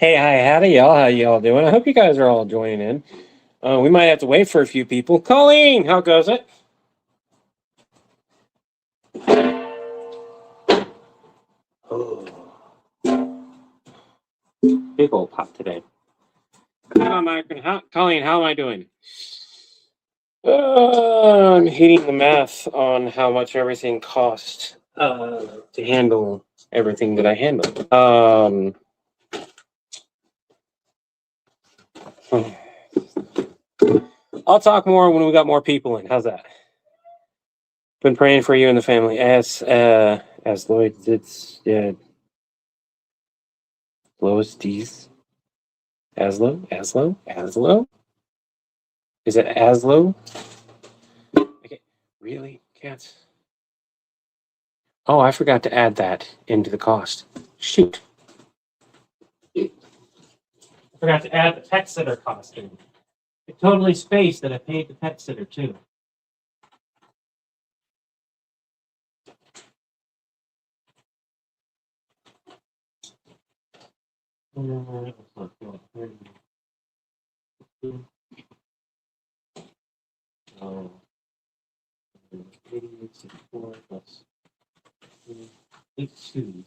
Hey, hi, howdy, y'all. How y'all doing? I hope you guys are all joining in. We might have to wait for a few people. Colleen, how goes it? Oh, big old pop today. Colleen, how am I doing? I'm hating the math on how much everything costs to handle everything that I handle. I'll talk more when we got more people in. How's that? Been praying for you and the family. As Lloyd, it's Lois D's. Aslo? Is it Aslo? Okay, really, cats? Oh, I forgot to add that into the cost. Shoot. I forgot to add the pet sitter cost in. It totally spaced that I paid the pet sitter too. Oh. 64 plus 82.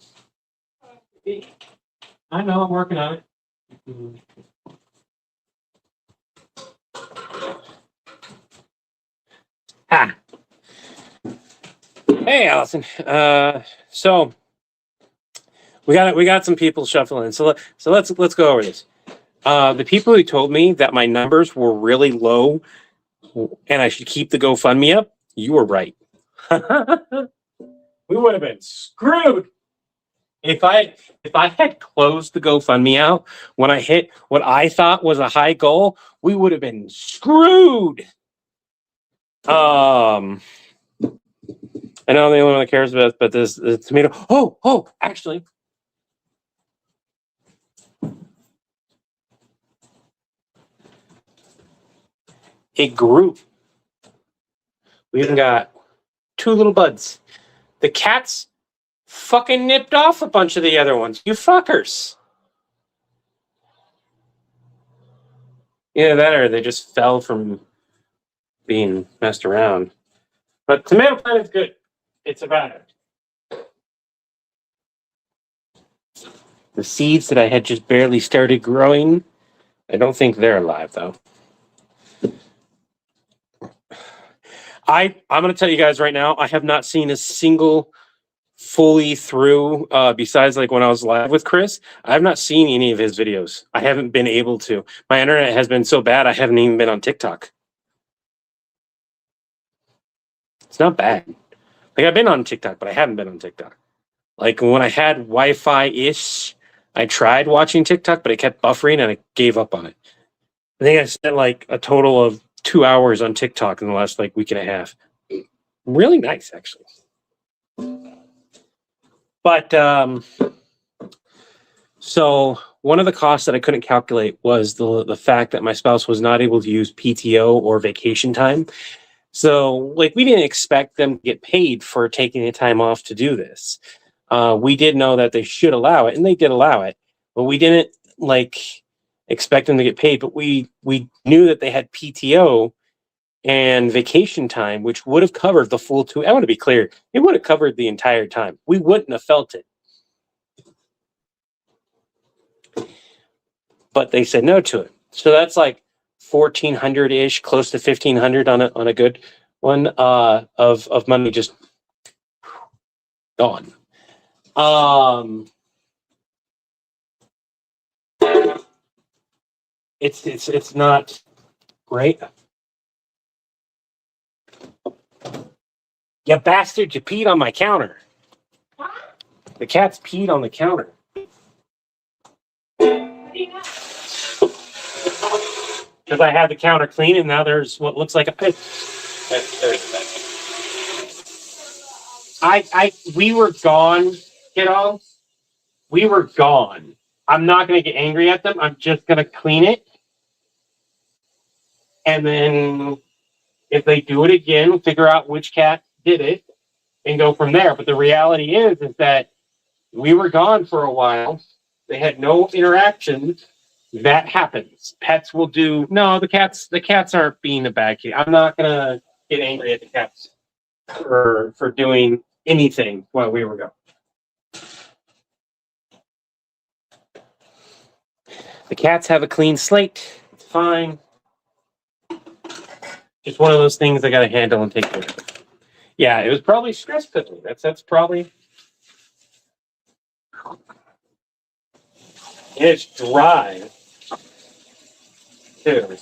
I know, I'm working on it. Ah. Hey, Allison. So we got some people shuffling. So let's go over this. The people who told me that my numbers were really low and I should keep the GoFundMe up, you were right. We would have been screwed if I had closed the GoFundMe out when I hit what I thought was a high goal. We would have been screwed. I know I'm the only one that cares about, but this tomato. Oh, actually. It grew. We even got 2 little buds. The cats fucking nipped off a bunch of the other ones. You fuckers. Either that or they just fell from being messed around. But tomato plant is good. It's about it. The seeds that I had just barely started growing, I don't think they're alive though. I'm going to tell you guys right now, I have not seen a single fully through, besides like when I was live with Chris, I have not seen any of his videos. I haven't been able to. My internet has been so bad, I haven't even been on TikTok. It's not bad. Like I've been on TikTok, but I haven't been on TikTok. Like when I had Wi-Fi-ish, I tried watching TikTok, but it kept buffering and I gave up on it. I think I spent like a total of 2 hours on TikTok in the last like week and a half. Really nice, actually. But so one of the costs that I couldn't calculate was the fact that my spouse was not able to use PTO or vacation time. So like we didn't expect them to get paid for taking the time off to do this. We did know that they should allow it, and they did allow it, but we didn't like expect them to get paid. But we knew that they had PTO and vacation time, which would have covered the full 2. I want to be clear, it would have covered the entire time. We wouldn't have felt it. But they said no to it. So that's like 1,400 ish, close to 1,500 on a good one of money just gone. It's not great. You bastard! You peed on my counter. The cat's peed on the counter. Because I had the counter clean, and now there's what looks like a pit. We were gone, kiddo. We were gone. I'm not gonna get angry at them. I'm just gonna clean it, and then if they do it again, figure out which cat did it, and go from there. But the reality is that we were gone for a while, They had no interaction. That happens. Pets will do. No, the cats aren't being a bad kid. I'm not gonna get angry at the cats for doing anything while we were gone. The cats have a clean slate. It's fine. Just one of those things I got to handle and take care of. Yeah, it was probably stress cooking. That's probably. And it's dry too.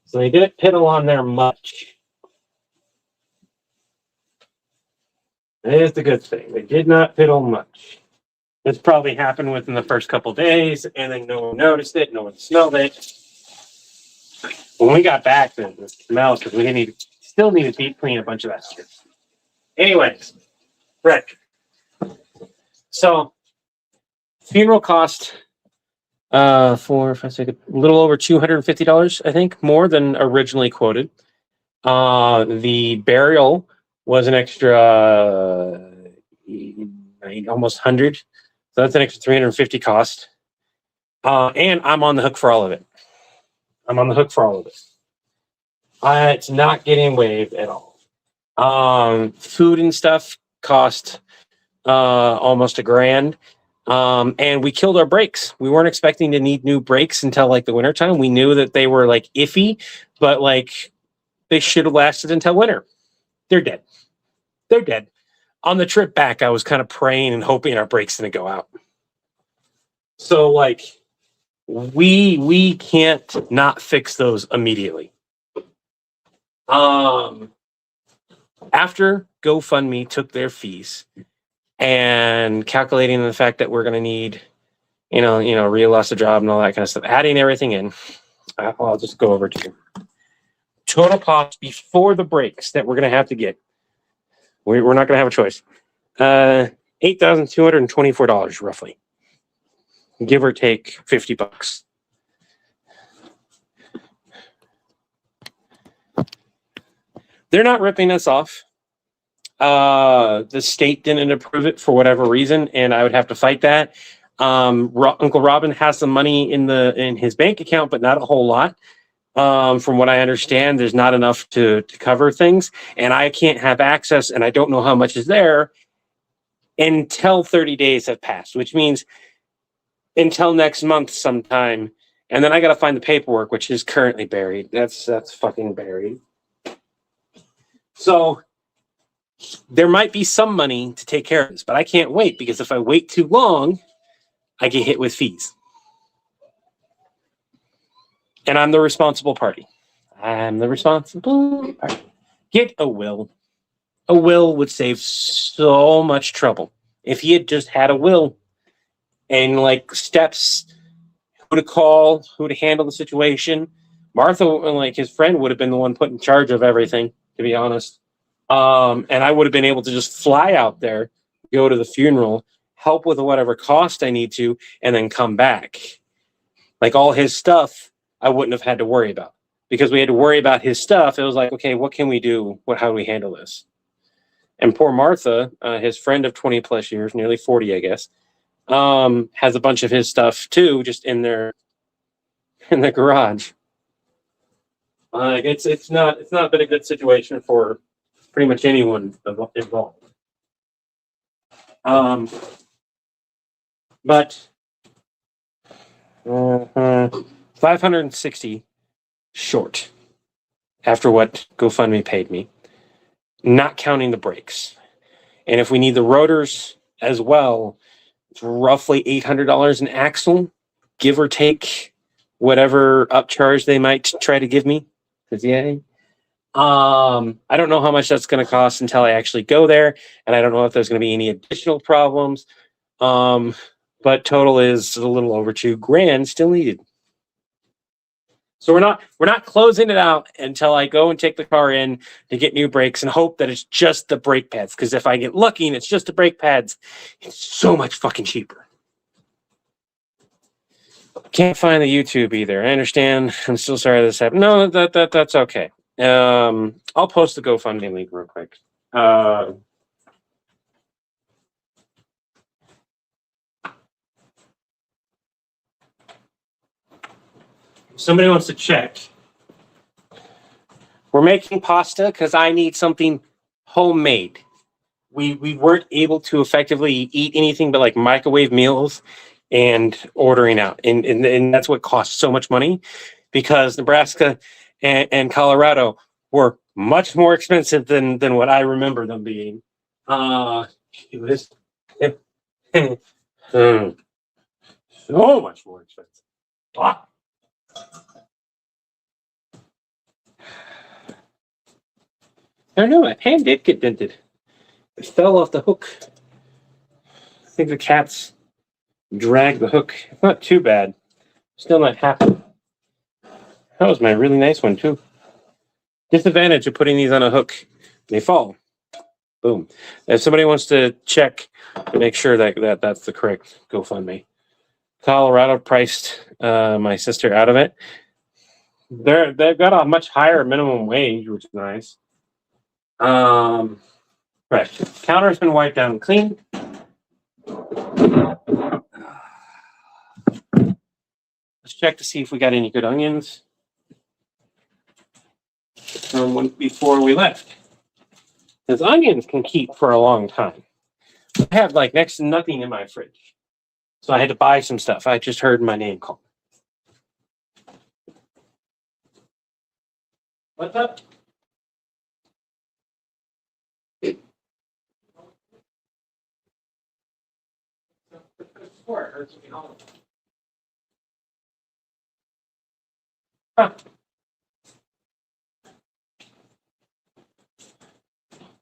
So they didn't piddle on there much. That is the good thing. They did not piddle much. This probably happened within the first couple days, and then no one noticed it, no one smelled it. When we got back, the smell, because we still need to deep clean a bunch of that shit. Anyways, Rick. So, funeral cost for, if I say a little over $250, I think, more than originally quoted. The burial was an extra almost 100, so that's an extra 350 cost. And I'm on the hook for all of it. It's not getting waived at all. Food and stuff cost almost $1,000. And we killed our brakes. We weren't expecting to need new brakes until like the wintertime. We knew that they were like iffy, but like they should have lasted until winter. They're dead. On the trip back, I was kind of praying and hoping our brakes didn't go out. So like we can't not fix those immediately. After GoFundMe took their fees and calculating the fact that we're going to need, real loss of job and all that kind of stuff, adding everything in, I'll just go over to you. Total cost before the brakes that we're going to have to get. We're not going to have a choice. $8,224 roughly, give or take $50. They're not ripping us off. The state didn't approve it for whatever reason, and I would have to fight that. Uncle Robin has some money in his bank account, but not a whole lot. From what I understand, there's not enough to cover things, and I can't have access, and I don't know how much is there until 30 days have passed, which means until next month sometime. And then I got to find the paperwork, which is currently buried. That's fucking buried. So there might be some money to take care of this, but I can't wait, because if I wait too long, I get hit with fees. And I'm the responsible party. Get a will. A will would save so much trouble. If he had just had a will and like steps, who to call, who to handle the situation. Martha, like his friend, would have been the one put in charge of everything, to be honest. And I would have been able to just fly out there, go to the funeral, help with whatever cost I need to, and then come back. Like all his stuff, I wouldn't have had to worry about, because we had to worry about his stuff. It was like, okay, what can we do? How do we handle this? And poor Martha, his friend of 20 plus years, nearly 40, I guess, has a bunch of his stuff too, just in the garage. It's not been a good situation for pretty much anyone involved. But 560 short after what GoFundMe paid me, not counting the brakes. And if we need the rotors as well, it's roughly $800 an axle, give or take whatever upcharge they might try to give me. Because I don't know how much that's going to cost until I actually go there, and I don't know if there's going to be any additional problems. But total is a little over $2,000 still needed. So we're not closing it out until I go and take the car in to get new brakes and hope that it's just the brake pads. Because if I get lucky and it's just the brake pads, it's so much fucking cheaper. Can't find the YouTube either. I understand. I'm still sorry this happened. No, that's okay. I'll post the GoFundMe link real quick. Somebody wants to check. We're making pasta because I need something homemade. We weren't able to effectively eat anything but like microwave meals and ordering out. And that's what costs so much money because Nebraska and Colorado were much more expensive than what I remember them being. This so much more expensive. Ah. I don't know, my pan did get dented. It fell off the hook. I think the cats dragged the hook. It's not too bad. Still not happy. That was my really nice one too. Disadvantage of putting these on a hook. They fall. Boom. If somebody wants to check to make sure that that's the correct GoFundMe. Colorado priced my sister out of it. They've got a much higher minimum wage, which is nice. Right. Counter's been wiped down and clean. Let's check to see if we got any good onions from before we left. Because onions can keep for a long time. I have like next to nothing in my fridge. So I had to buy some stuff. I just heard my name called. What's up? Huh.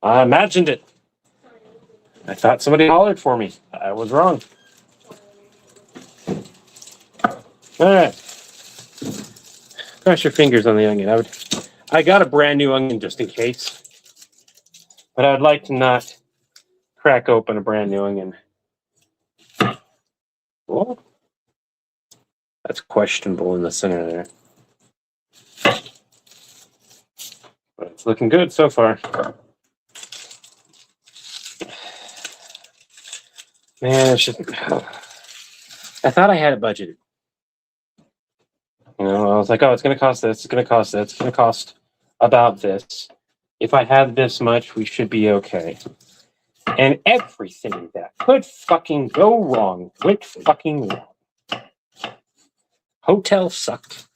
I imagined it. I thought somebody hollered for me. I was wrong. All right. Cross your fingers on the onion. I got a brand new onion just in case. But I would like to not crack open a brand new onion. Well, that's questionable in the center there. But it's looking good so far. Man, I thought I had it budgeted. You know, I was like, oh, it's going to cost this. It's going to cost this. It's going to cost about this. If I have this much, we should be okay. And everything that could fucking go wrong went fucking wrong. Hotel sucked.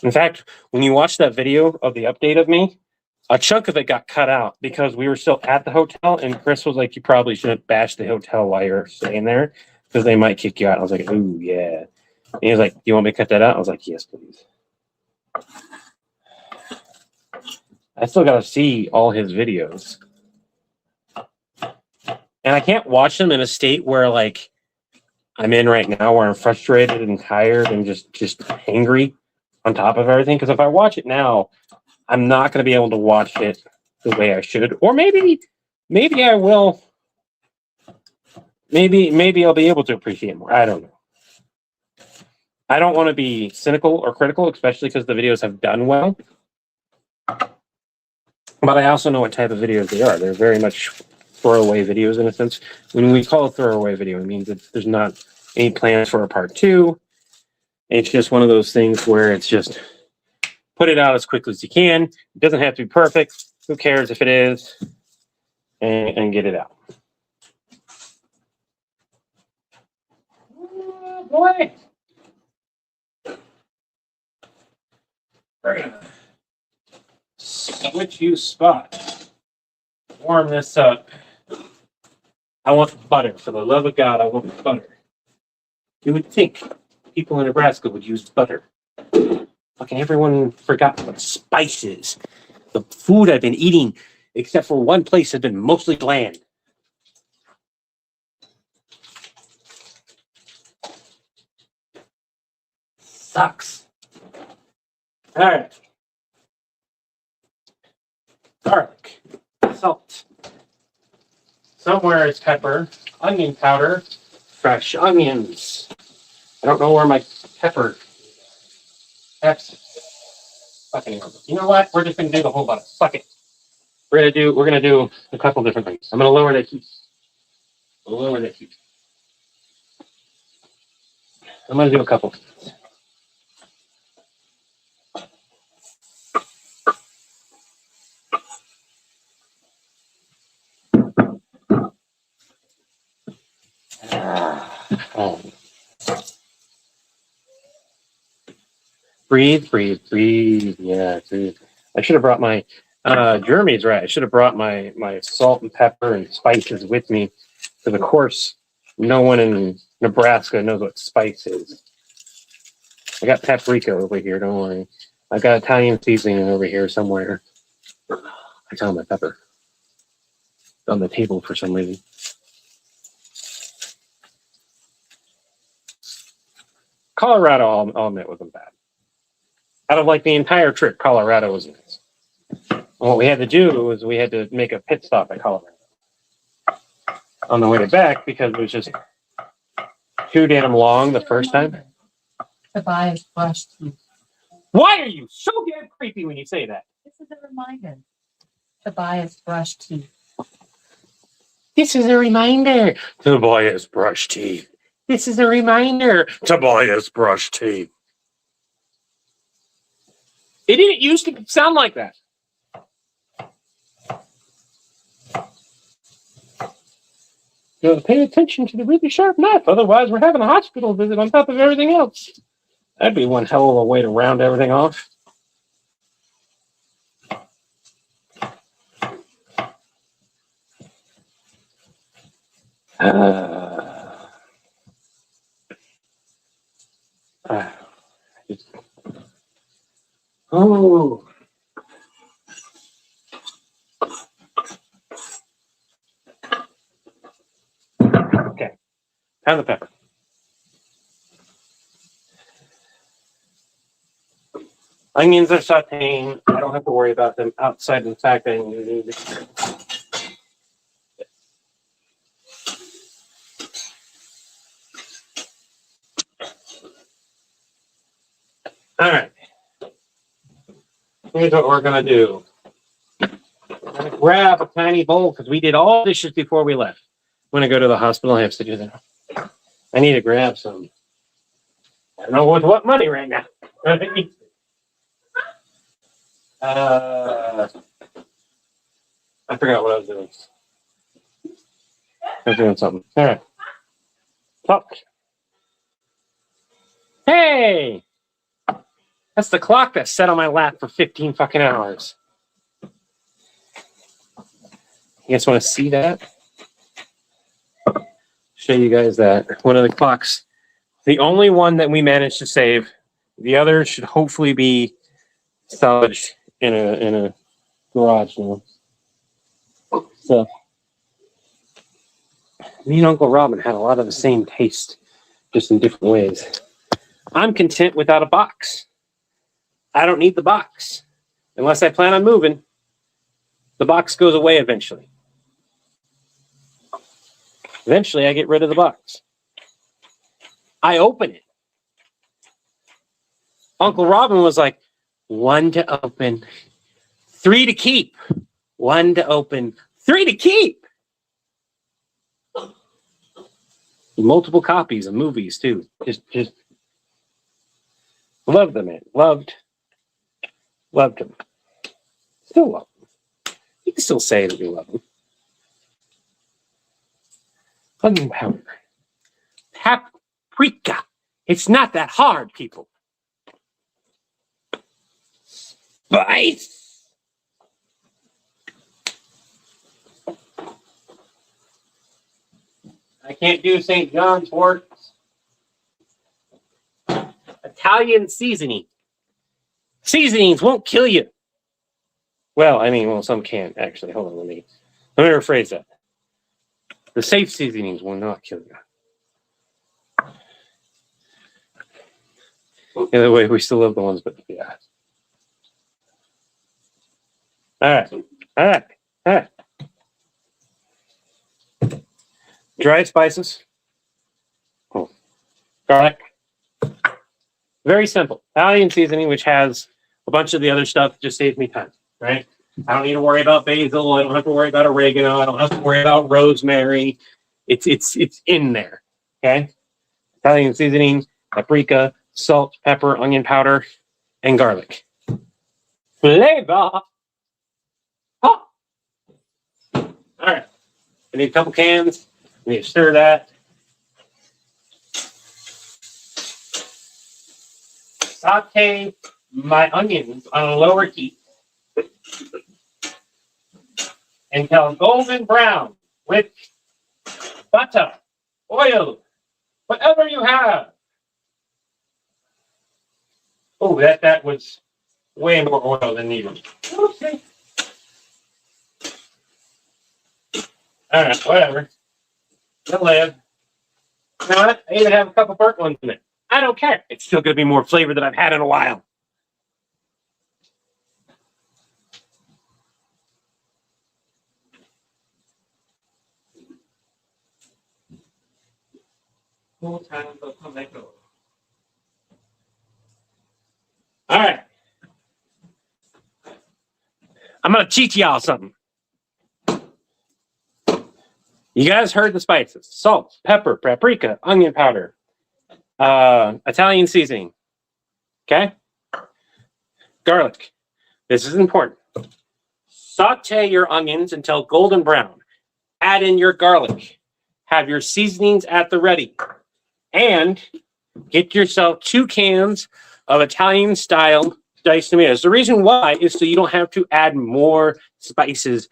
In fact, when you watch that video of the update of me, a chunk of it got cut out because we were still at the hotel, and Chris was like, you probably shouldn't bash the hotel while you're staying there because they might kick you out. I was like, ooh, yeah. And he was like, you want me to cut that out? I was like, yes, please. I still got to see all his videos. And I can't watch them in a state where, like, I'm in right now where I'm frustrated and tired and just angry on top of everything. Because if I watch it now, I'm not going to be able to watch it the way I should. Or maybe I will. Maybe I'll be able to appreciate it more. I don't know. I don't want to be cynical or critical, especially because the videos have done well. But I also know what type of videos they are. They're very much throwaway videos in a sense. When we call a throwaway video, it means that there's not any plans for a part 2. It's just one of those things where it's just put it out as quickly as you can. It doesn't have to be perfect. Who cares if it is? And get it out. Oh, boy. We're gonna switch you spot. Warm this up. I want butter. For the love of God, I want butter. You would think people in Nebraska would use butter. Fucking everyone forgot what spices. The food I've been eating, except for one place, has been mostly bland. Sucks. All right. Garlic, salt. Somewhere is pepper, onion powder, fresh onions. I don't know where my pepper. Fucking. You know what? We're just gonna do the whole butter. Fuck it. We're gonna do a couple different things. I'm gonna lower that heat. Lower that heat. I'm going to do a couple. Oh. Breathe, breathe, breathe. Yeah, breathe. I should have brought my, Jeremy's right. I should have brought my salt and pepper and spices with me. Because, of course, no one in Nebraska knows what spice is. I got paprika over here, don't worry. I got Italian seasoning over here somewhere. I found my pepper. It's on the table for some reason. Colorado, I'll admit, wasn't bad. Out of like the entire trip, Colorado was nice. And what we had to do was we had to make a pit stop at Colorado on the way back because it was just too damn long the first time. Tobias brushed teeth. Why are you so damn creepy when you say that? This is a reminder. Tobias brushed teeth. This is a reminder. Tobias brush teeth. This is a reminder. Tobias brush teeth. It didn't used to sound like that. You know, pay attention to the really sharp knife, otherwise we're having a hospital visit on top of everything else. That'd be one hell of a way to round everything off. Oh. Okay. Pound the pepper. Onions are sauteing. I don't have to worry about them outside of the fact that I need it. All right. Here's what we're going to do. I'm going to grab a tiny bowl because we did all dishes before we left. When I go to the hospital, I have to do that. I need to grab some. I don't know with what money right now. I forgot what I was doing. I was doing something. All right. Talk. Hey! That's the clock that sat on my lap for 15 fucking hours. You guys want to see that? Show you guys that. One of the clocks. The only one that we managed to save. The other should hopefully be salvaged in a garage now. So, me and Uncle Robin had a lot of the same taste, just in different ways. I'm content without a box. I don't need the box. Unless I plan on moving, the box goes away eventually. Eventually, I get rid of the box. I open it. Uncle Robin was like, 1 to open, 3 to keep. 1 to open, 3 to keep. Multiple copies of movies too. Just loved them, man. Loved them. Still love them. You can still say that we love them. Onion powder. Paprika. It's not that hard, people. Spice. I can't do St. John's wort. Italian seasoning. Seasonings won't kill you. Well, I mean, some can't actually. Hold on, let me rephrase that. The safe seasonings will not kill you. Either way, we still love the ones, but yeah. All right. Dried spices. Oh. Garlic. Very simple. Italian seasoning, which has a bunch of the other stuff, just saves me time, right? I don't need to worry about basil. I don't have to worry about oregano. I don't have to worry about rosemary. It's in there, okay? Italian seasoning, paprika, salt, pepper, onion powder, and garlic. Levi. All right. I need a couple cans. I need to stir that. Saute my onions on a lower heat until golden brown with butter, oil, whatever you have. Oh, that was way more oil than needed. Okay. All right, whatever. It'll live. You know what? I even have a couple burnt ones in it. I don't care. It's still going to be more flavor than I've had in a while. Full time for tomato. All right. I'm going to teach y'all something. You guys heard the spices: salt, pepper, paprika, onion powder, Italian seasoning. Okay? Garlic. This is important. Saute your onions until golden brown. Add in your garlic. Have your seasonings at the ready. And get yourself 2 cans of Italian style diced tomatoes. The reason why is so you don't have to add more spices.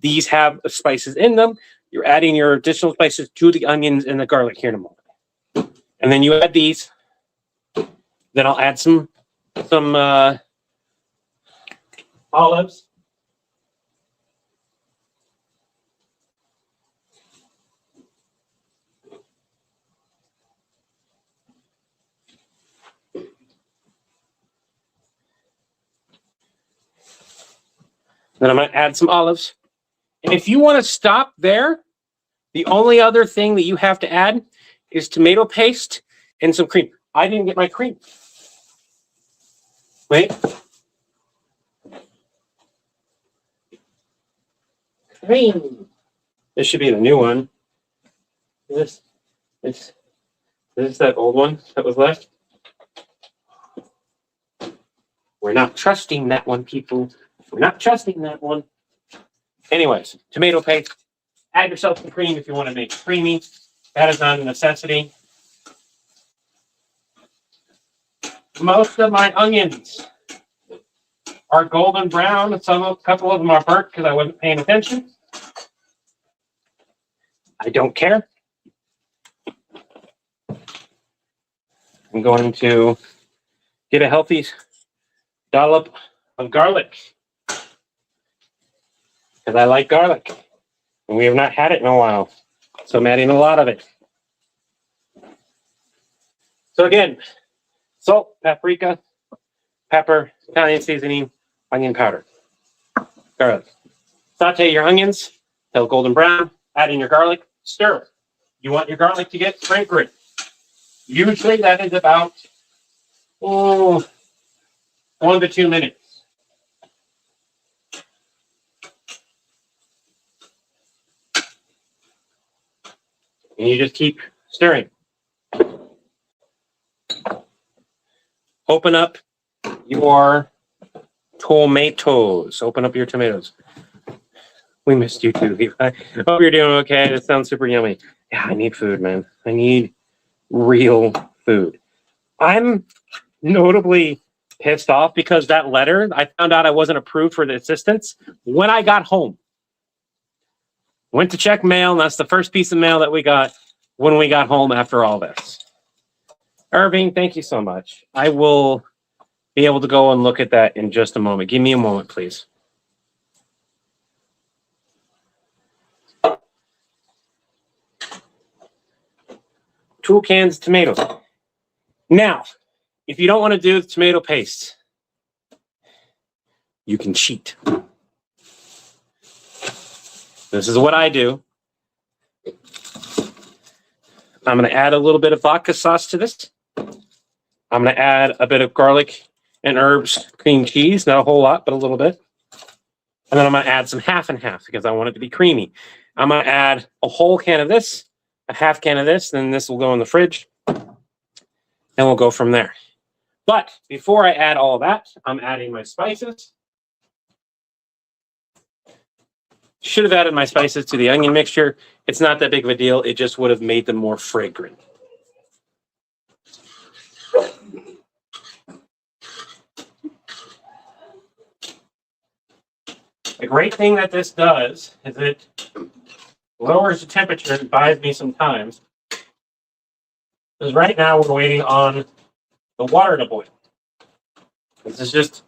These have spices in them. You're adding your additional spices to the onions and the garlic here in a moment. And then you add these. Then I'll add some olives. Then I'm going to add some olives. And if you want to stop there, the only other thing that you have to add is tomato paste and some cream. I didn't get my cream. Wait. Cream. This should be the new one. Is this that old one that was left? We're not trusting that one, people. We're not trusting that one. Anyways, tomato paste. Add yourself some cream if you want to make it creamy. That is not a necessity. Most of my onions are golden brown. A couple of them are burnt because I wasn't paying attention. I don't care. I'm going to get a healthy dollop of garlic because I like garlic. And we have not had it in a while. So I'm adding a lot of it. So again, salt, paprika, pepper, Italian seasoning, onion powder, garlic. Saute your onions till golden brown. Add in your garlic. Stir. You want your garlic to get fragrant. Usually that is about 1 to 2 minutes. And you just keep stirring. Open up your tomatoes. Open up your tomatoes. We missed you too, Levi. Hope you're doing okay. That sounds super yummy. Yeah, I need food, man. I need real food. I'm notably pissed off because that letter, I found out I wasn't approved for the assistance when I got home. Went to check mail, and that's the first piece of mail that we got when we got home after all this. Irving, thank you so much. I will be able to go and look at that in just a moment. Give me a moment, please. Two cans of tomatoes. Now, if you don't want to do the tomato paste, you can cheat. This is what I do. I'm going to add a little bit of vodka sauce to this. I'm going to add a bit of garlic and herbs, cream cheese, not a whole lot, but a little bit. And then I'm going to add some half and half because I want it to be creamy. I'm going to add a whole can of this, a half can of this, then this will go in the fridge. and we'll go from there. But before I add all of that, I'm adding my spices. Should have added my spices to the onion mixture. It's not that big of a deal. It just would have made them more fragrant. The great thing that this does is it lowers the temperature and buys me some time. Because right now we're waiting on the water to boil. This is just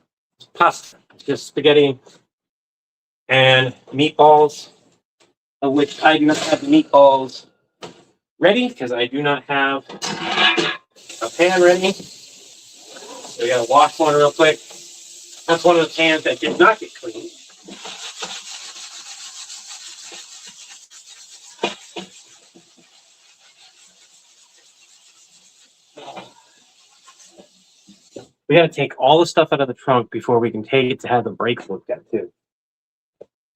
pasta. It's just spaghetti and meatballs, of which I do not have the meatballs ready because I do not have a pan ready. So we gotta wash one real quick. That's one of the pans that did not get cleaned. We got to take all the stuff out of the trunk before we can take it to have the brakes looked at too.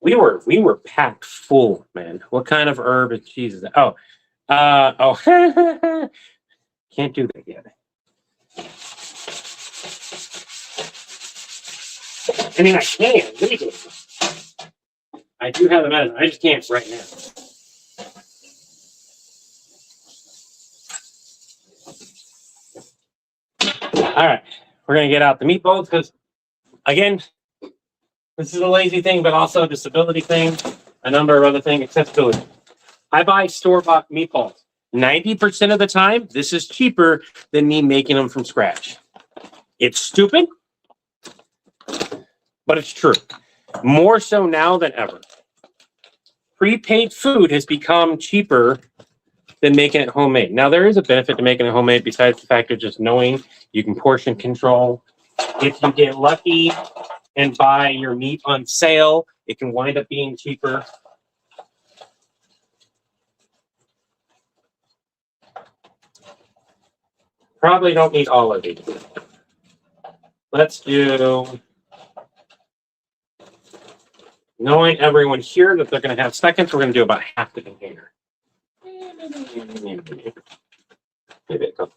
We were packed full, man. What kind of herb and cheese is that? Oh, can't do that yet. I mean, I can legally. I do have the medicine. I just can't right now. All right, we're gonna get out the meatballs because, again, this is a lazy thing, but also a disability thing, a number of other things, accessibility. I buy store-bought meatballs. 90% of the time, this is cheaper than me making them from scratch. It's stupid, but it's true. More so now than ever. Prepaid food has become cheaper than making it homemade. Now, there is a benefit to making it homemade besides the fact of just knowing you can portion control. If you get lucky and buy your meat on sale, it can wind up being cheaper. Probably don't need all of these. Let's do, knowing everyone here that they're going to have seconds, we're going to do about half the container. Maybe a couple.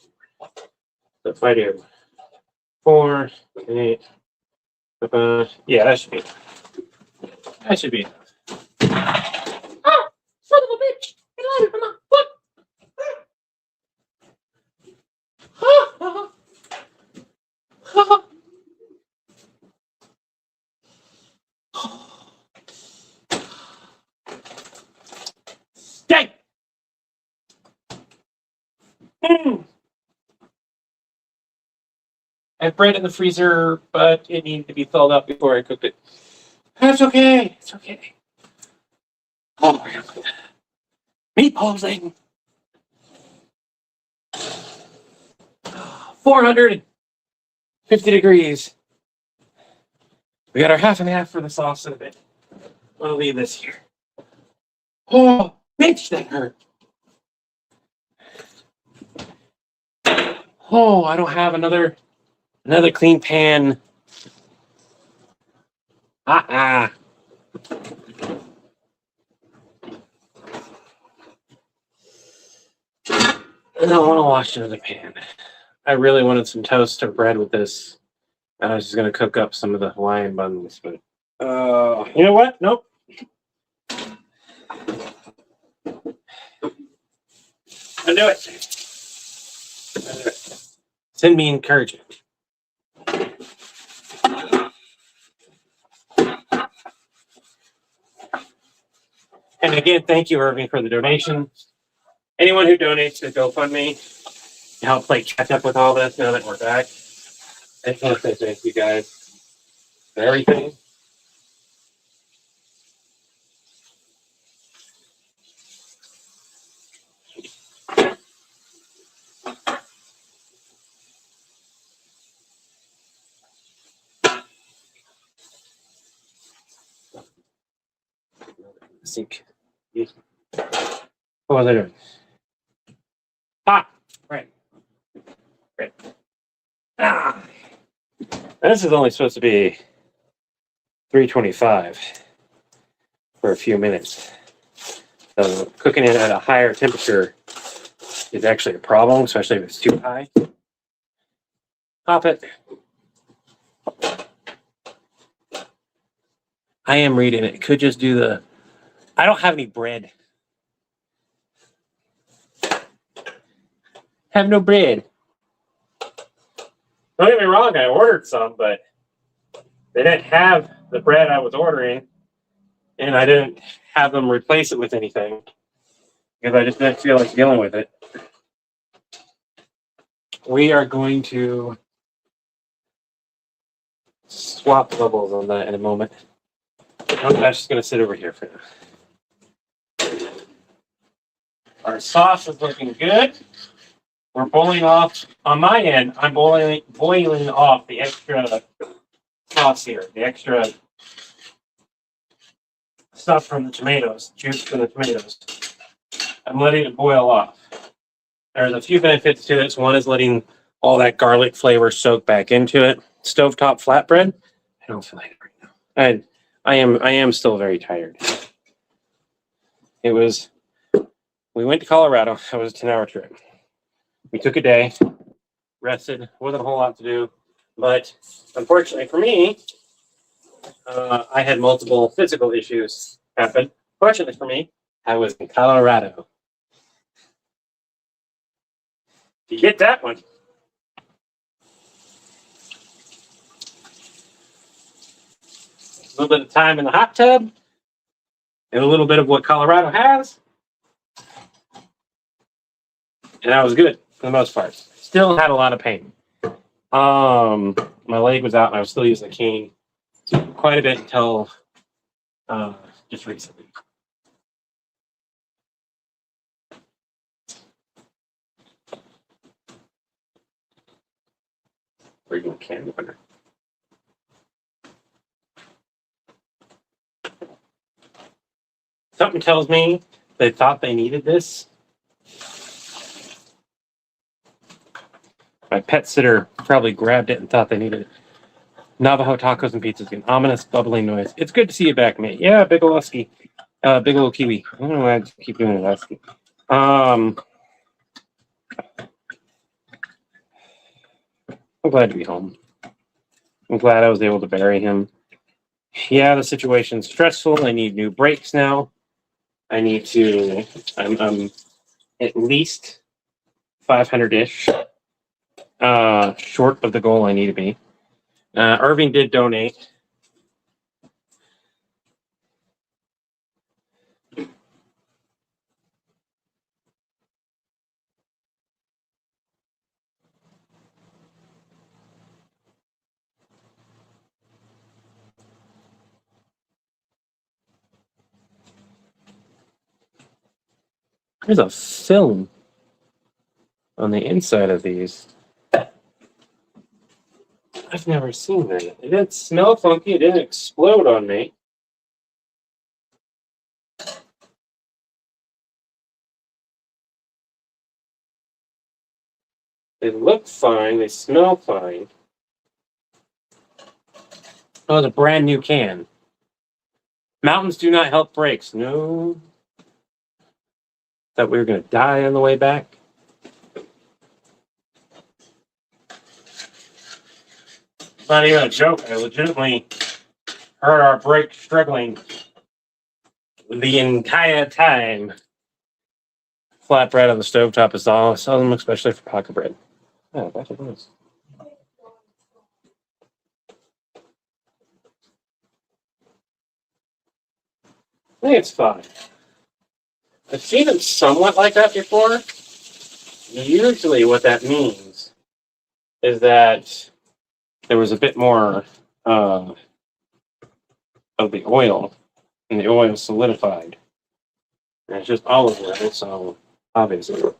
So if I do 4, 8, yeah, that should be enough. That should be enough. Ah, son of a bitch! Get out of my foot! Dang! I have bread in the freezer, but it needed to be thawed out before I cooked it. That's okay. It's okay. Oh, we're gonna put meatballs in. 450 degrees. We got our half and half for the sauce in a bit. I'm gonna leave this here. Oh, bitch, that hurt. Oh, I don't have another clean pan. I don't want to wash another pan. I really wanted some toast or bread with this. I was just gonna cook up some of the Hawaiian buns, but you know what? Nope. I do it. Send me encouragement. And again, thank you, Irving, for the donation. Anyone who donates to GoFundMe to help play catch up with all this now that we're back. I just want to say thank you guys for everything. Sink. What was I doing? Right. Ah. This is only supposed to be 325 for a few minutes. So cooking it at a higher temperature is actually a problem, especially if it's too high. Pop it. I am reading it. Could just do the. I don't have any bread. Have no bread. Don't get me wrong, I ordered some, but they didn't have the bread I was ordering, and I didn't have them replace it with anything because I just didn't feel like dealing with it. We are going to swap levels on that in a moment. I'm just going to sit over here for now. Our sauce is looking good. We're boiling off, on my end, I'm boiling off the extra sauce here, the extra stuff from the tomatoes, juice from the tomatoes. I'm letting it boil off. There's a few benefits to this. One is letting all that garlic flavor soak back into it. Stovetop flatbread. I don't feel like it right now. I am still very tired. We went to Colorado. It was a 10-hour trip. We took a day, rested, wasn't a whole lot to do. But unfortunately for me, I had multiple physical issues happen. Fortunately for me, I was in Colorado. You get that one. A little bit of time in the hot tub, and a little bit of what Colorado has. And that was good for the most part. Still had a lot of pain. My leg was out and I was still using the cane quite a bit until just recently. Where are you going, can opener? Something tells me they thought they needed this. My pet sitter probably grabbed it and thought they needed it. Navajo tacos and pizzas, an ominous bubbling noise. It's good to see you back, mate. Yeah, big ol' husky. Big ol' kiwi. I don't know why I keep doing it, husky. I'm glad to be home. I'm glad I was able to bury him. Yeah, the situation's stressful. I need new brakes now. I'm at least 500-ish short of the goal I need to be. Irving did donate. There's a film on the inside of these. I've never seen that. It didn't smell funky. It didn't explode on me. They look fine. They smell fine. Oh, it's a brand new can. Mountains do not help brakes. No. Thought we were going to die on the way back. Not even a joke. I legitimately heard our brake struggling the entire time. Flatbread on the stovetop is awesome, especially for pocket bread. Yeah, I bet it is. I think it's fine. I've seen them somewhat like that before. Usually what that means is that there was a bit more of the oil, and the oil solidified. And it's just olive oil, so obviously.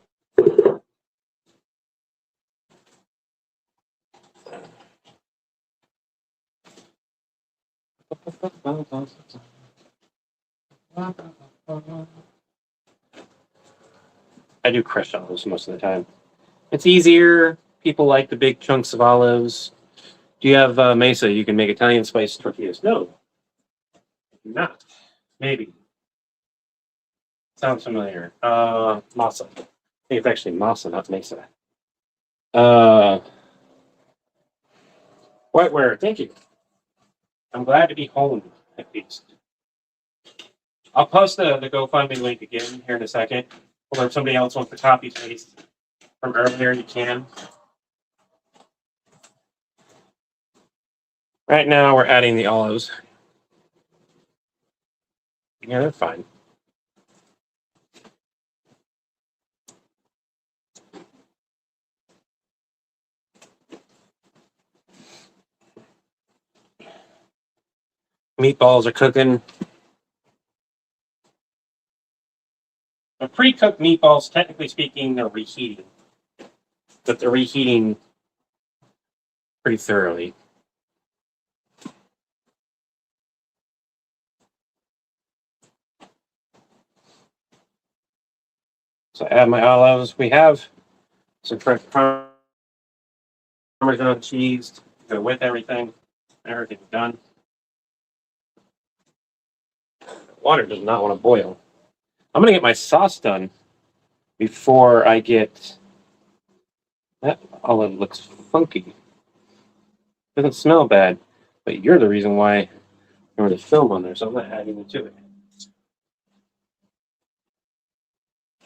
I do crushed olives most of the time. It's easier. People like the big chunks of olives. Do you have mesa? You can make Italian spice tortillas. No, not. Maybe. Sounds familiar. Masa. I think it's actually masa, not mesa. Whiteware, thank you. I'm glad to be home at least. I'll post the GoFundMe link again here in a second. Or if somebody else wants the copy paste from earlier, you can. Right now, we're adding the olives. Yeah, they're fine. Meatballs are cooking. The pre-cooked meatballs, technically speaking, they're reheating. But they're reheating pretty thoroughly. So I add my olives. We have some fresh Parmesan cheese to go with everything. Everything's done. Water does not want to boil. I'm going to get my sauce done before I get... That olive looks funky. Doesn't smell bad, but you're the reason why there was a film on there, so I'm not adding it to it.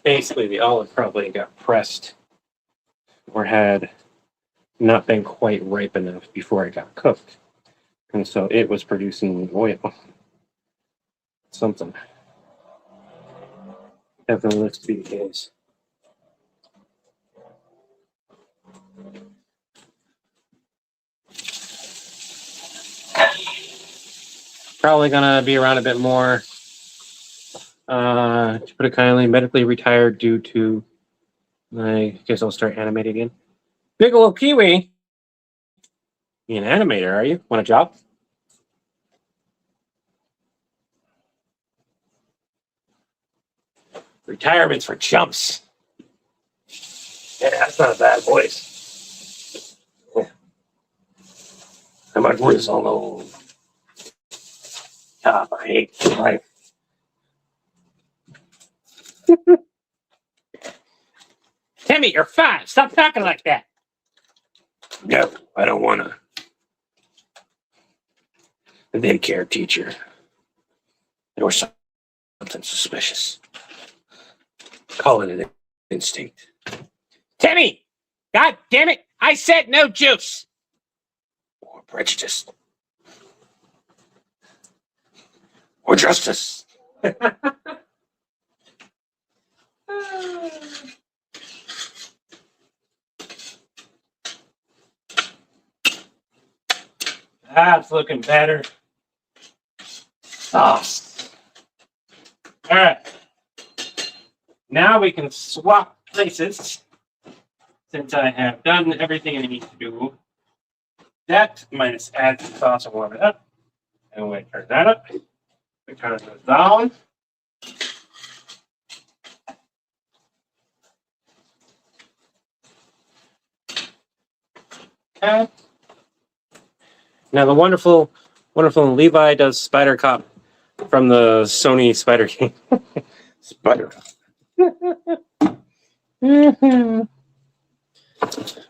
Basically, the olive probably got pressed or had not been quite ripe enough before it got cooked. And so it was producing oil. Something. Definitely looks to be the case. Probably gonna be around a bit more. To put it kindly, medically retired due to, I guess I'll start animating again. Bigelow Kiwi, you an animator, are you? Want a job? Retirement's for chumps. Yeah, that's not a bad voice. Yeah. How much worse on the top? I hate life. Timmy, you're 5. Stop talking like that. No, I don't want to. The daycare teacher. There was something suspicious. Call it an instinct. Timmy! God damn it! I said no juice! Or prejudice. Or justice. That's looking better. Sauce. All right. Now we can swap places. Since I have done everything I need to do. That minus add some sauce and warm it up. And we turn that up. We turn this down. Okay. Now the wonderful Levi does Spider Cop from the Sony Spider game. Spider Cop. I'm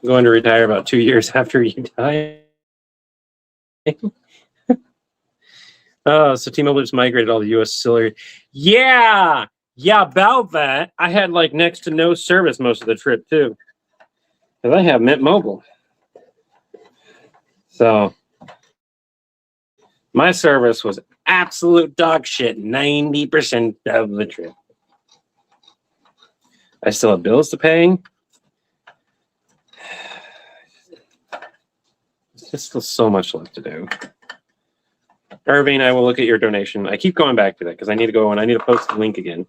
going to retire about 2 years after you die. So T-Mobile just migrated all the U.S. cellular. Yeah, about that. I had like next to no service most of the trip too, because I have Mint Mobile. So my service was absolute dog shit 90% of the trip. I still have bills to pay. There's just still so much left to do. Irving, I will look at your donation. I keep going back to that because I need to go and I need to post the link again.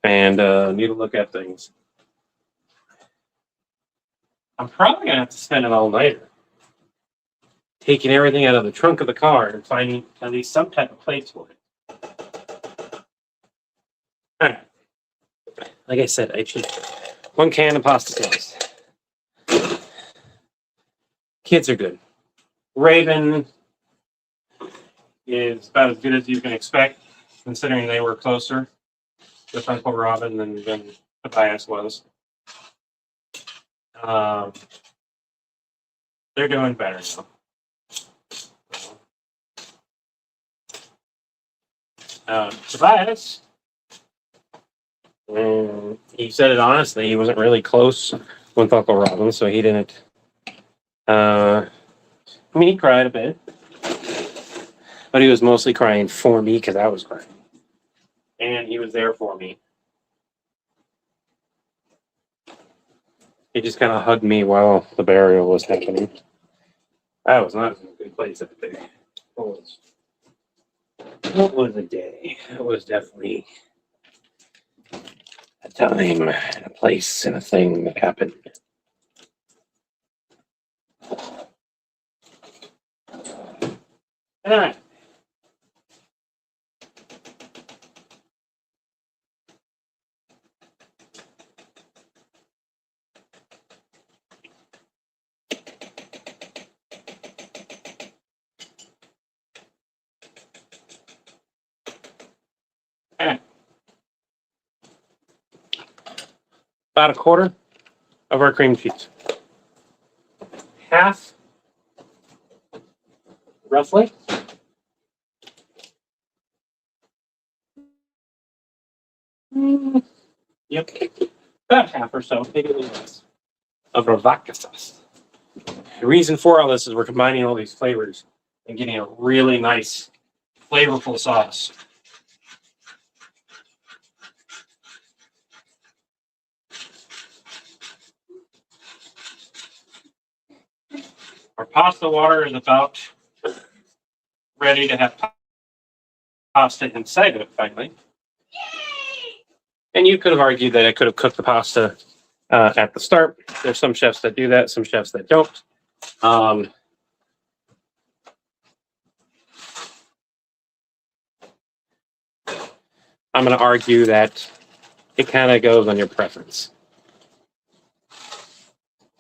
And need to look at things. I'm probably going to have to spend it all nighter. Taking everything out of the trunk of the car and finding at least some type of place for it. All right. Like I said, I cheat. 1 can of pasta sauce. Kids are good. Raven is about as good as you can expect, considering they were closer with Uncle Robin than Tobias was. They're doing better now. Tobias, he said it honestly. He wasn't really close with Uncle Robin, so he didn't. I mean, he cried a bit, but he was mostly crying for me because I was crying, and he was there for me. He just kind of hugged me while the burial was happening. I was not in a good place that day. What was a day? It was definitely a time and a place and a thing that happened. All right. About a quarter of our cream cheese. Half, roughly. Yep. About half or so, maybe a little less, of our vodka sauce. The reason for all this is we're combining all these flavors and getting a really nice, flavorful sauce. Our pasta water is about ready to have pasta inside of it finally. And you could have argued that I could have cooked the pasta at the start. There's some chefs that do that, some chefs that don't. I'm going to argue that it kind of goes on your preference.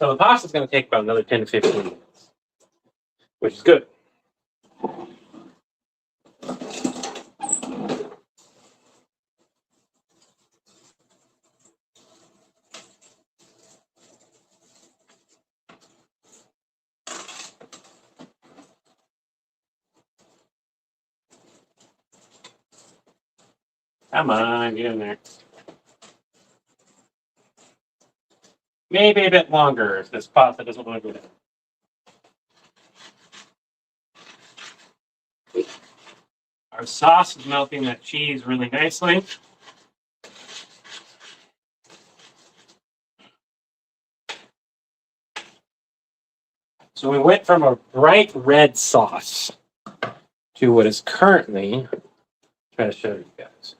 So the pasta is going to take about another 10 to 15 minutes, which is good. Come on, get in there. Maybe a bit longer if this pasta doesn't want to go down. Our sauce is melting that cheese really nicely. So we went from a bright red sauce to what is currently, try to show you guys,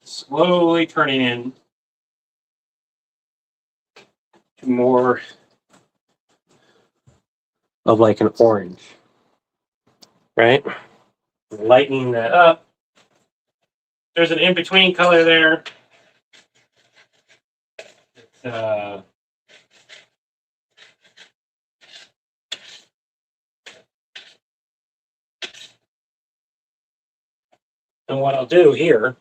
slowly turning in to more of like an orange, right? Lightening that up. There's an in-between color there. And what I'll do here,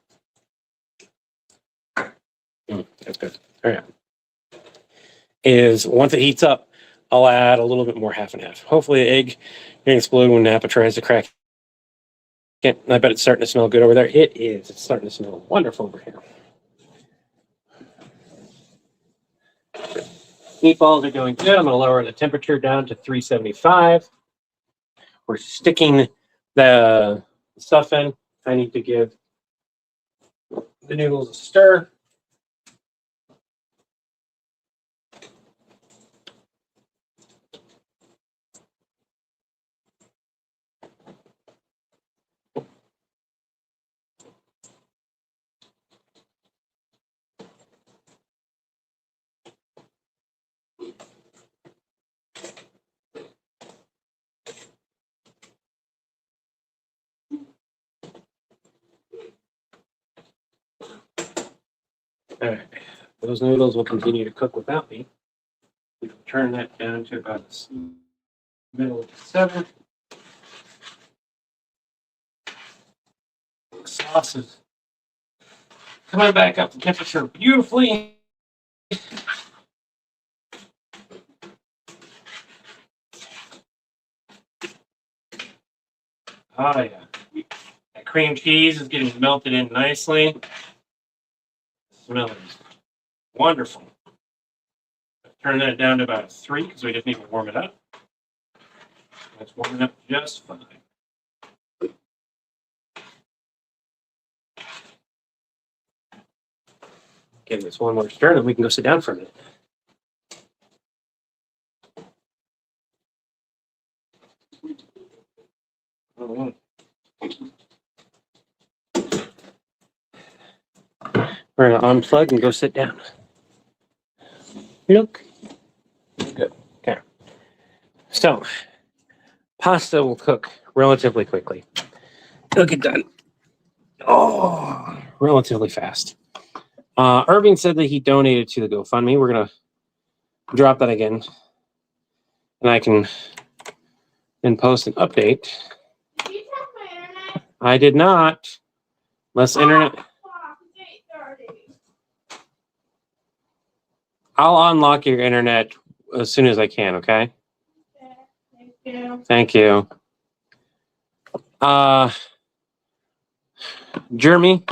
that's good. All right, is once it heats up, I'll add a little bit more half and half. Hopefully the egg can explode when Napa tries to crack it. I bet it's starting to smell good over there. It is. It's starting to smell wonderful over here. Meatballs are doing good. I'm going to lower the temperature down to 375. We're sticking the stuff in. I need to give the noodles a stir. All right. Those noodles will continue to cook without me. We can turn that down to about the middle of 7. The sauce is coming back up to temperature beautifully. Oh yeah, that cream cheese is getting melted in nicely. Smells wonderful. Turn that down to about 3 because we just need to warm it up. It's warming up just fine. Give this one more stir, and we can go sit down for a minute. We're going to unplug and go sit down. Look. Good. Okay. So, pasta will cook relatively quickly. It'll get done. Oh, relatively fast. Irving said that he donated to the GoFundMe. We're going to drop that again. And I can then post an update. Did you check my internet? I did not. Less internet. Fuck, it's 8:30. I'll unlock your internet as soon as I can, okay? Okay, thank you. Thank you. Jeremy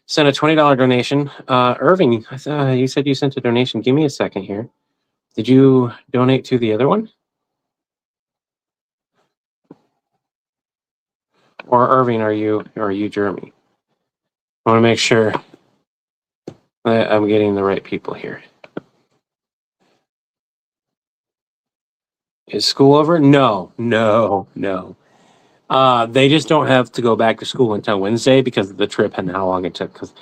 sent a $20 donation. Irving, you said you sent a donation. Give me a second here. Did you donate to the other one? Or Irving, are you Jeremy? I want to make sure that I'm getting the right people here. Is school over? No. They just don't have to go back to school until Wednesday because of the trip and how long it took. Because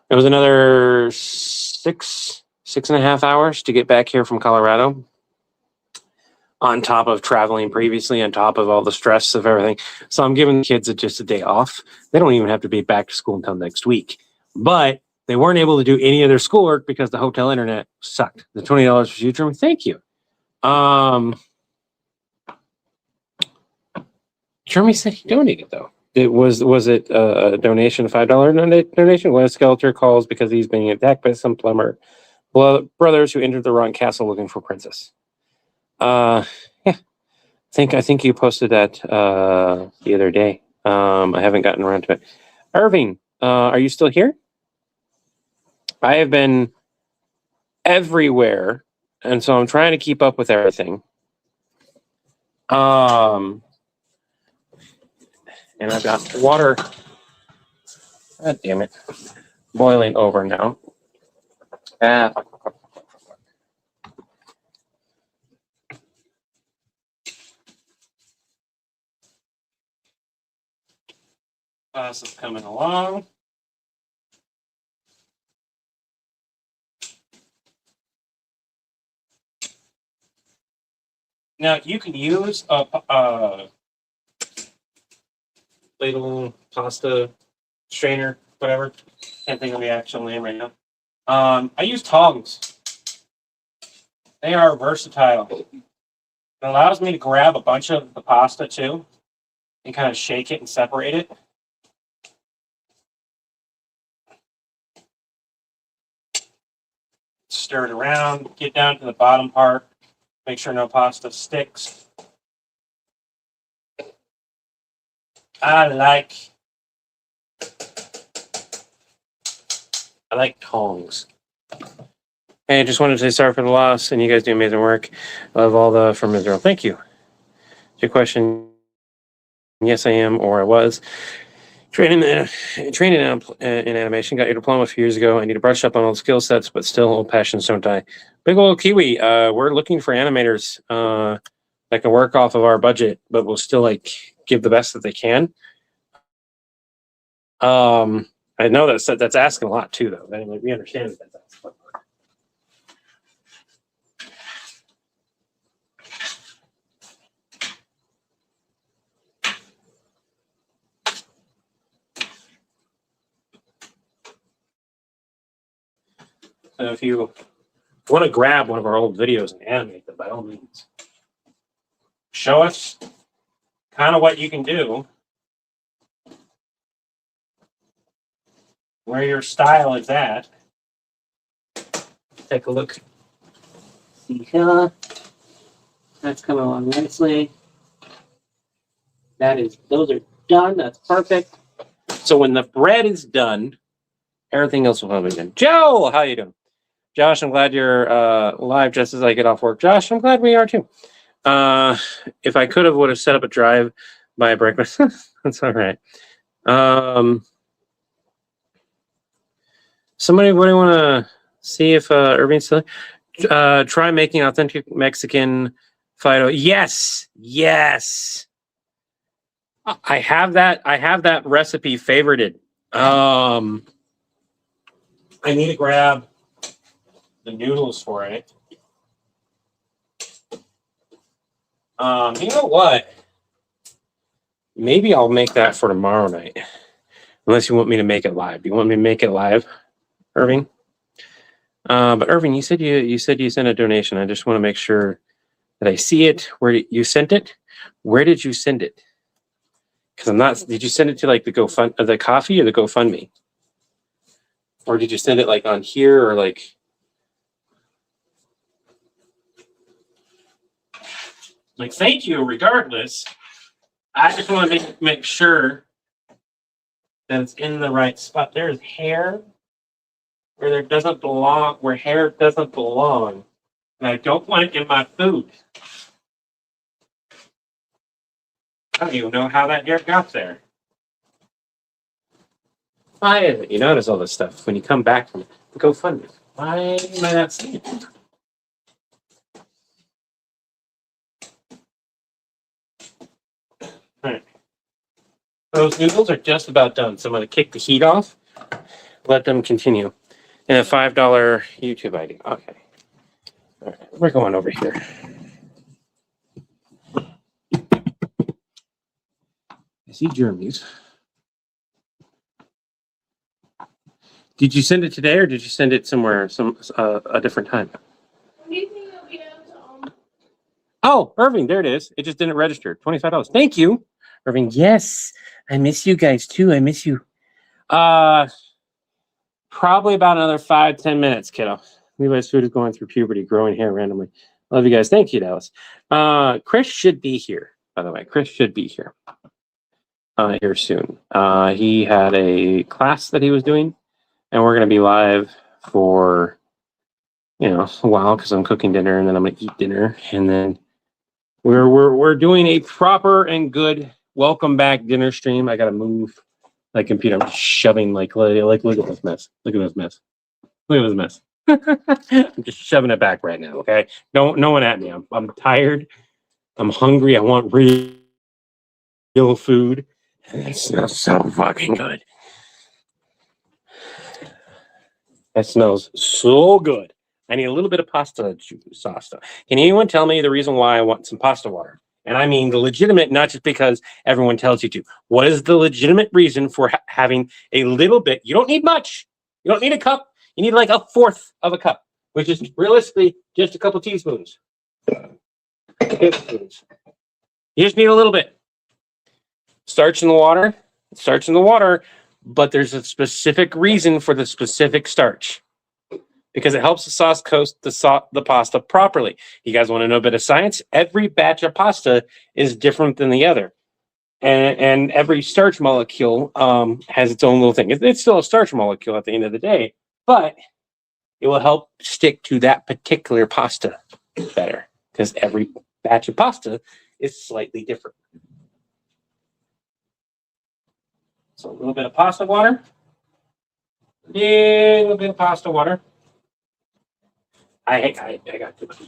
it was another 6.5 hours to get back here from Colorado, on top of traveling previously, on top of all the stress of everything. So I'm giving the kids just a day off. They don't even have to be back to school until next week. But they weren't able to do any of their schoolwork because the hotel internet sucked. The $20 was you, Jeremy. Thank you. Jeremy said he donated though. Was it a donation, $5 donation? When Skeletor calls because he's being attacked by some plumber brothers who entered the wrong castle looking for princess. Yeah, I think you posted that the other day. I haven't gotten around to it. Irving, are you still here? I have been everywhere, and so I'm trying to keep up with everything. And I've got water. God damn it. Boiling over now. Pasta's coming along. Now you can use a ladle, pasta strainer, whatever. Can't think of the actual name right now. I use tongs. They are versatile. It allows me to grab a bunch of the pasta too and kind of shake it and separate it. Stir it around, get down to the bottom part, make sure no pasta sticks. I like tongs. Hey, I just wanted to say sorry for the loss, and you guys do amazing work. Love all the from Israel. Thank you. Your question, yes, I am, or I was. Training in animation. Got your diploma a few years ago. I need to brush up on all the skill sets, but still old passions don't die. Big old Kiwi. We're looking for animators that can work off of our budget, but will still give the best that they can. I know that's asking a lot too, though. We understand that that's asking a lot. So if you want to grab one of our old videos and animate them, by all means, show us kind of what you can do, where your style is at. Take a look. See here. That's coming along nicely. Those are done. That's perfect. So when the bread is done, everything else will come in. Joe, how you doing? Josh, I'm glad you're live just as I get off work. Josh, I'm glad we are too. If I could have, would have set up a drive by breakfast. That's all right. Somebody, what do you want to see if Irving's still? Try making authentic Mexican Fido. Yes, yes. I have that. I have that recipe favorited. I need to grab the noodles for it. You know what? Maybe I'll make that for tomorrow night. Unless you want me to make it live. Do you want me to make it live, Irving? But Irving, you said you sent a donation. I just want to make sure that I see it. Where you sent it? Where did you send it? Because I'm not. Did you send it to like the the coffee or the GoFundMe? Or did you send it like on here or like? Like, thank you. Regardless, I just want to make sure that it's in the right spot. There's hair where there doesn't belong, where hair doesn't belong, and I don't want it in my food. I don't even know how that hair got there. Why is it? You notice all this stuff when you come back from the GoFundMe. Why am I not seeing it? All right. Those noodles are just about done, so I'm going to kick the heat off, let them continue. And a $5 YouTube ID. Okay. All right. We're going over here. I see Jeremy's. Did you send it today or did you send it somewhere, a different time? When do you think you'll be able to Oh, Irving, there it is. It just didn't register. $25. Thank you, Irving. Yes, I miss you guys too. I miss you. Probably about another 5-10 minutes, kiddo. Levi's food is going through puberty, growing hair randomly. Love you guys. Thank you, Dallas. Chris should be here, by the way. Chris should be here. Here soon. He had a class that he was doing, and we're going to be live for, a while because I'm cooking dinner, and then I'm going to eat dinner, and then we're doing a proper and good welcome back dinner stream. I got to move my computer. I'm just shoving like look at this mess. Look at this mess. Look at this mess. I'm just shoving it back right now. Okay, no one at me. I'm tired. I'm hungry. I want real food. And it smells so fucking good. It smells so good. I need a little bit of pasta sauce. Can anyone tell me the reason why I want some pasta water? And I mean the legitimate, not just because everyone tells you to. What is the legitimate reason for having a little bit? You don't need much. You don't need a cup. You need like a fourth of a cup, which is realistically just a couple teaspoons. Teaspoons. You just need a little bit. Starch in the water. Starch in the water. But there's a specific reason for the specific starch. Because it helps the sauce coat the pasta properly. You guys want to know a bit of science? Every batch of pasta is different than the other. And every starch molecule has its own little thing. It's still a starch molecule at the end of the day, but it will help stick to that particular pasta better. Because every batch of pasta is slightly different. So a little bit of pasta water. Yeah, a little bit of pasta water. I got too much.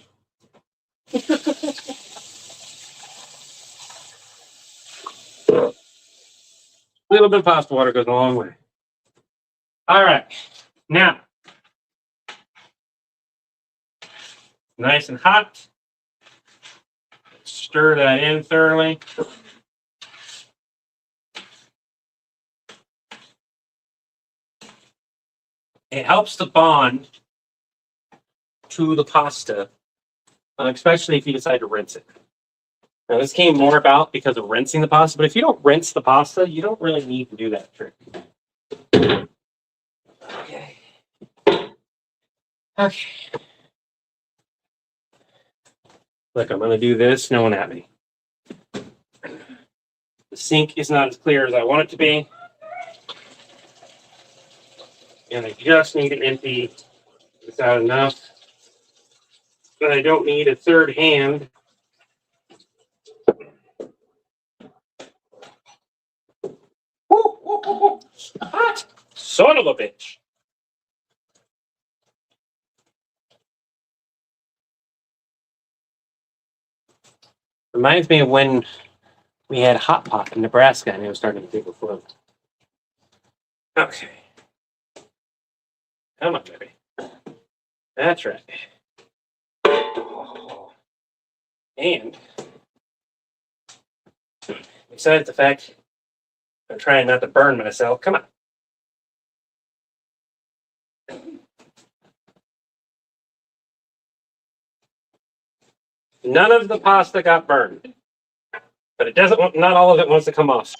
A little bit of pasta water goes a long way. All right. Now, nice and hot. Stir that in thoroughly. It helps the bond to the pasta, especially if you decide to rinse it. Now, this came more about because of rinsing the pasta, but if you don't rinse the pasta, you don't really need to do that trick. Okay. Okay. Look, I'm going to do this. No one at me. The sink is not as clear as I want it to be. And I just need to empty this out enough that I don't need a third hand. Woo, woo, woo, woo. Hot son of a bitch. Reminds me of when we had Hot Pot in Nebraska and it was starting to take a float. Okay. Come on, baby. That's right. And besides the fact I'm trying not to burn myself, come on. None of the pasta got burned, but it doesn't. Not all of it wants to come off.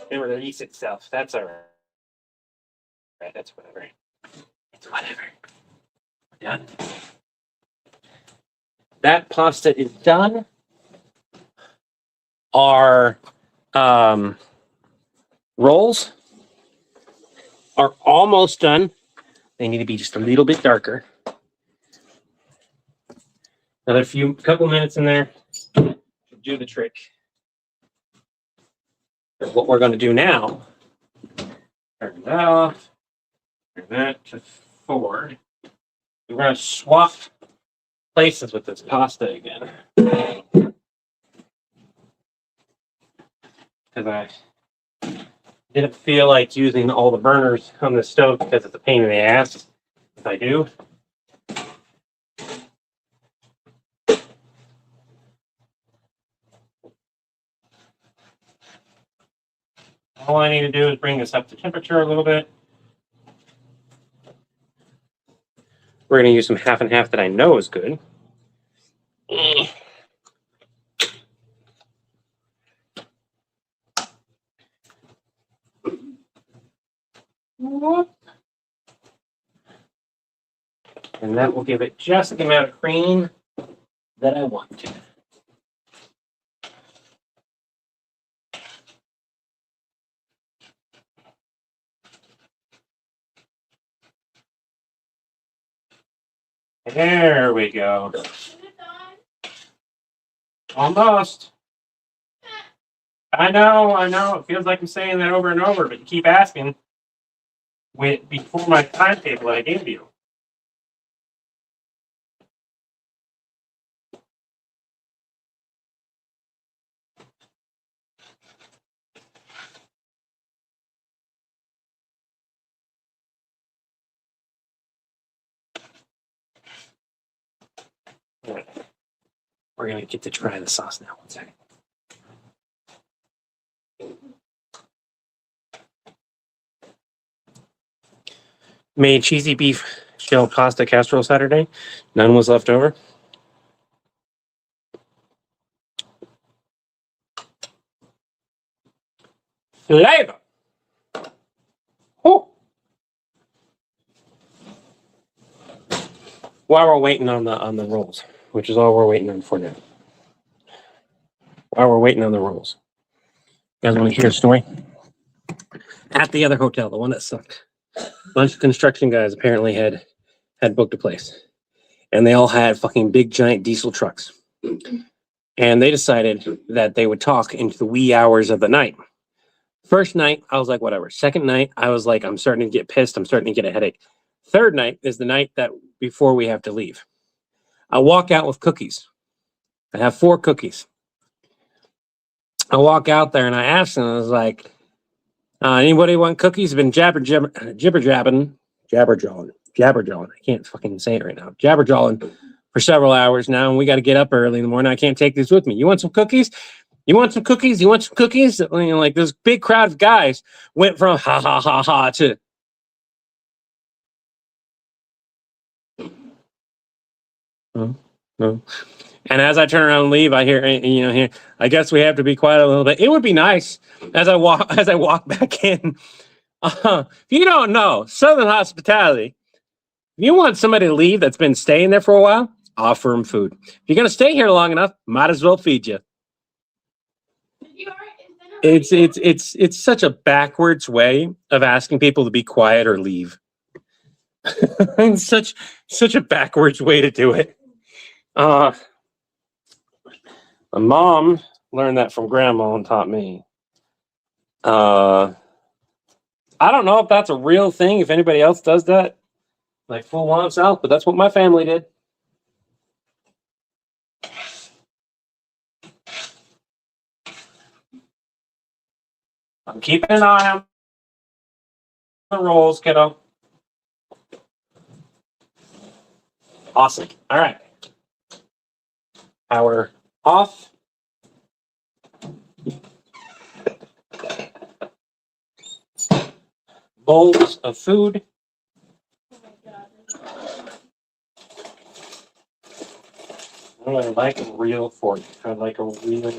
It release itself. That's all right. Right. That's whatever. It's whatever. We're done. That pasta is done. Our rolls are almost done. They need to be just a little bit darker. Another couple minutes in there to do the trick. What we're going to do now, turn that off, turn that to 4. We're going to swap places with this pasta again. Because I didn't feel like using all the burners on the stove because it's a pain in the ass if I do. All I need to do is bring this up to temperature a little bit. We're going to use some half and half that I know is good. And that will give it just the amount of cream that I want. There we go. Almost. I know. It feels like I'm saying that over and over, but you keep asking before my timetable I gave you. We're going to get to try the sauce now. 1 second. Made cheesy beef shell pasta casserole Saturday. None was left over. Levi. Oh. While we're waiting on the rolls, which is all we're waiting on for now. While we're waiting on the rolls, you guys want to hear a story? At the other hotel, the one that sucked, a bunch of construction guys apparently had booked a place, and they all had fucking big giant diesel trucks, and they decided that they would talk into the wee hours of the night. First night, I was like, whatever. Second night, I was like, I'm starting to get pissed. I'm starting to get a headache. Third night is the night that before we have to leave. I walk out with cookies. I have 4 cookies. I walk out there and I asked them, I was like, anybody want cookies? I've been jabber-jawing. I can't fucking say it right now. Jabber-jawing for several hours now, and we got to get up early in the morning. I can't take these with me. You want some cookies? You want some cookies? You want some cookies? You know, like this big crowd of guys went from ha ha ha ha to no. And as I turn around and leave, I hear, here. I guess we have to be quiet a little bit. It would be nice as I walk back in. If you don't know Southern hospitality, if you want somebody to leave that's been staying there for a while, offer them food. If you're gonna stay here long enough, might as well feed you. It's such a backwards way of asking people to be quiet or leave. such a backwards way to do it. My mom learned that from grandma and taught me. I don't know if that's a real thing, if anybody else does that, like full on south, but that's what my family did. I'm keeping an eye on the rolls, kiddo. Awesome. All right. Power off. Bowls of food. I would like a real fork. I'd like a real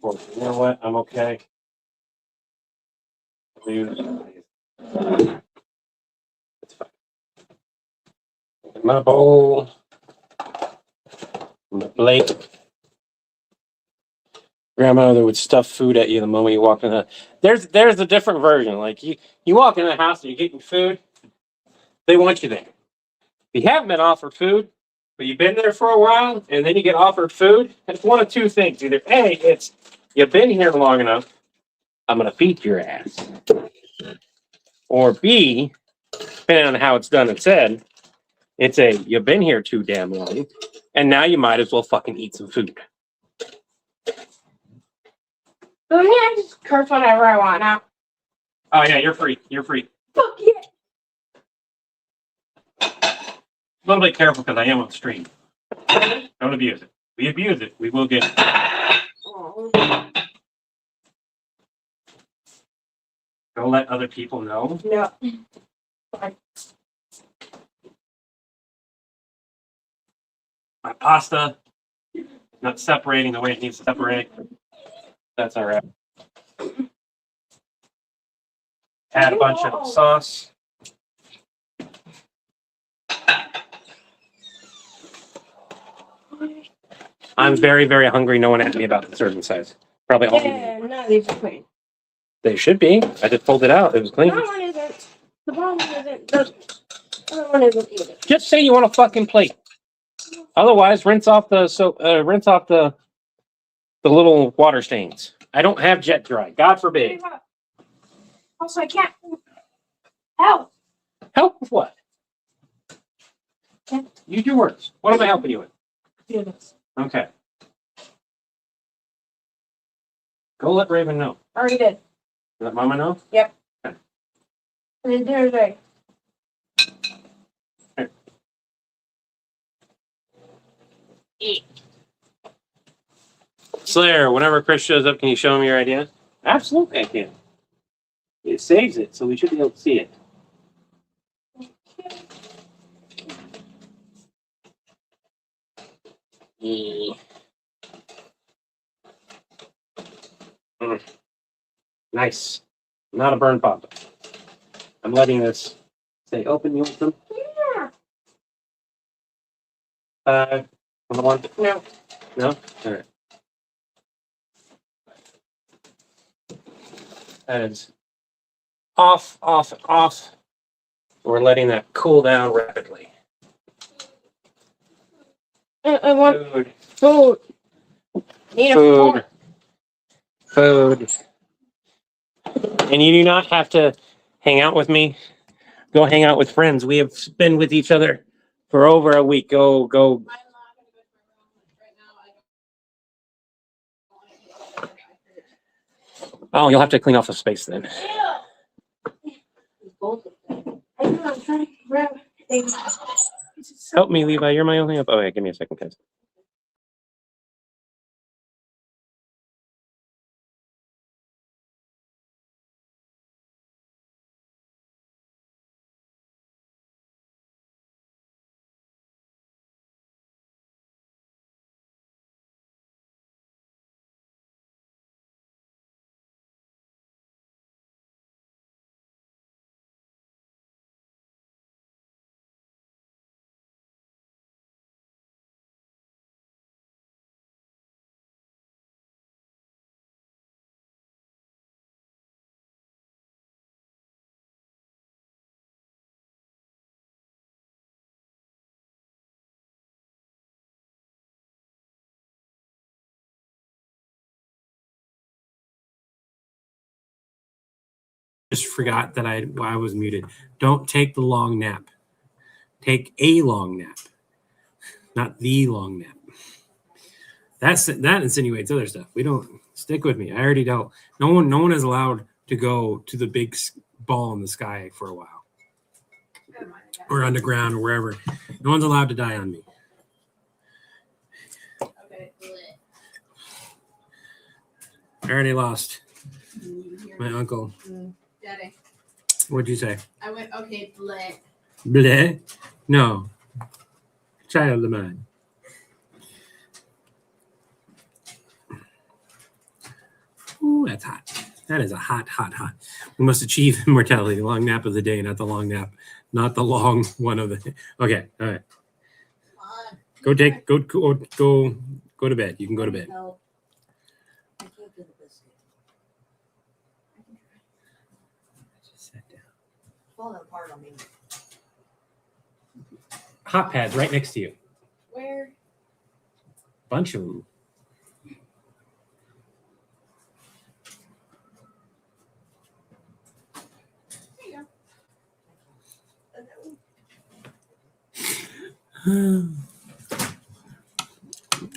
fork. You know what? I'm okay. It's fine. My bowl. My plate. Grandmother would stuff food at you the moment you walk in the. There's a different version. Like you walk in the house and you're getting food, they want you there. If you haven't been offered food, but you've been there for a while, and then you get offered food, it's one of two things. Either A, it's you've been here long enough, I'm gonna feed your ass. Or B, depending on how it's done and said, it's a you've been here too damn long, and now you might as well fucking eat some food. So me, I just curse whenever I want now. Oh yeah, you're free. You're free. Fuck yeah. A little bit careful because I am on stream. Don't abuse it. We abuse it, we will get. Don't let other people know. No. My pasta not separating the way it needs to separate. That's all right. Add a bunch of sauce. I'm very, very hungry. No one asked me about the serving size. Probably all. Yeah, none of these are clean. They should be. I just pulled it out. It was clean. That one isn't. The bottom one isn't. The other one isn't either. Just say you want a fucking plate. Otherwise, rinse off the the little water stains. I don't have jet dry. God forbid. Also, I can't help. Help with what? Yeah. Use your words. What am I helping you with? Do this. Okay. Go let Raven know. Already did. Let Mama know? Yep. Okay. And then there's a. Here. Eat. Slayer, whenever Chris shows up, can you show him your idea? Absolutely, I can. It saves it, so we should be able to see it. Mm. Nice. Not a burn pop. I'm letting this stay open. You want some? Yeah. On the one? No. No? All right. That is off, off, off. We're letting that cool down rapidly. I want Food. food. Need a Food. fork. Food. And you do not have to hang out with me. Go hang out with friends. We have been with each other for over a week. Go. Oh, you'll have to clean off the space then. I know, I'm trying to grab things. Help me, Levi. You're my only help. Oh, yeah, give me a second, guys. just forgot that I was muted. Don't take the long nap. Take a long nap, not the long nap. That insinuates other stuff. We don't stick with me. I already dealt. No one is allowed to go to the big ball in the sky for a while, or underground or wherever. No one's allowed to die on me. Okay, I already lost my uncle. Daddy. What'd you say? I went, okay, bleh. Bleh? No. Child of mine. Ooh, that's hot. That is a hot. We must achieve immortality. The long nap of the day, not the long nap, not the long one of the day. Okay, all right. Go to bed. You can go to bed. No. I can't do the biscuit. Just sit down. Falling apart on me. Hot pads right next to you. Where? Bunch of them. There you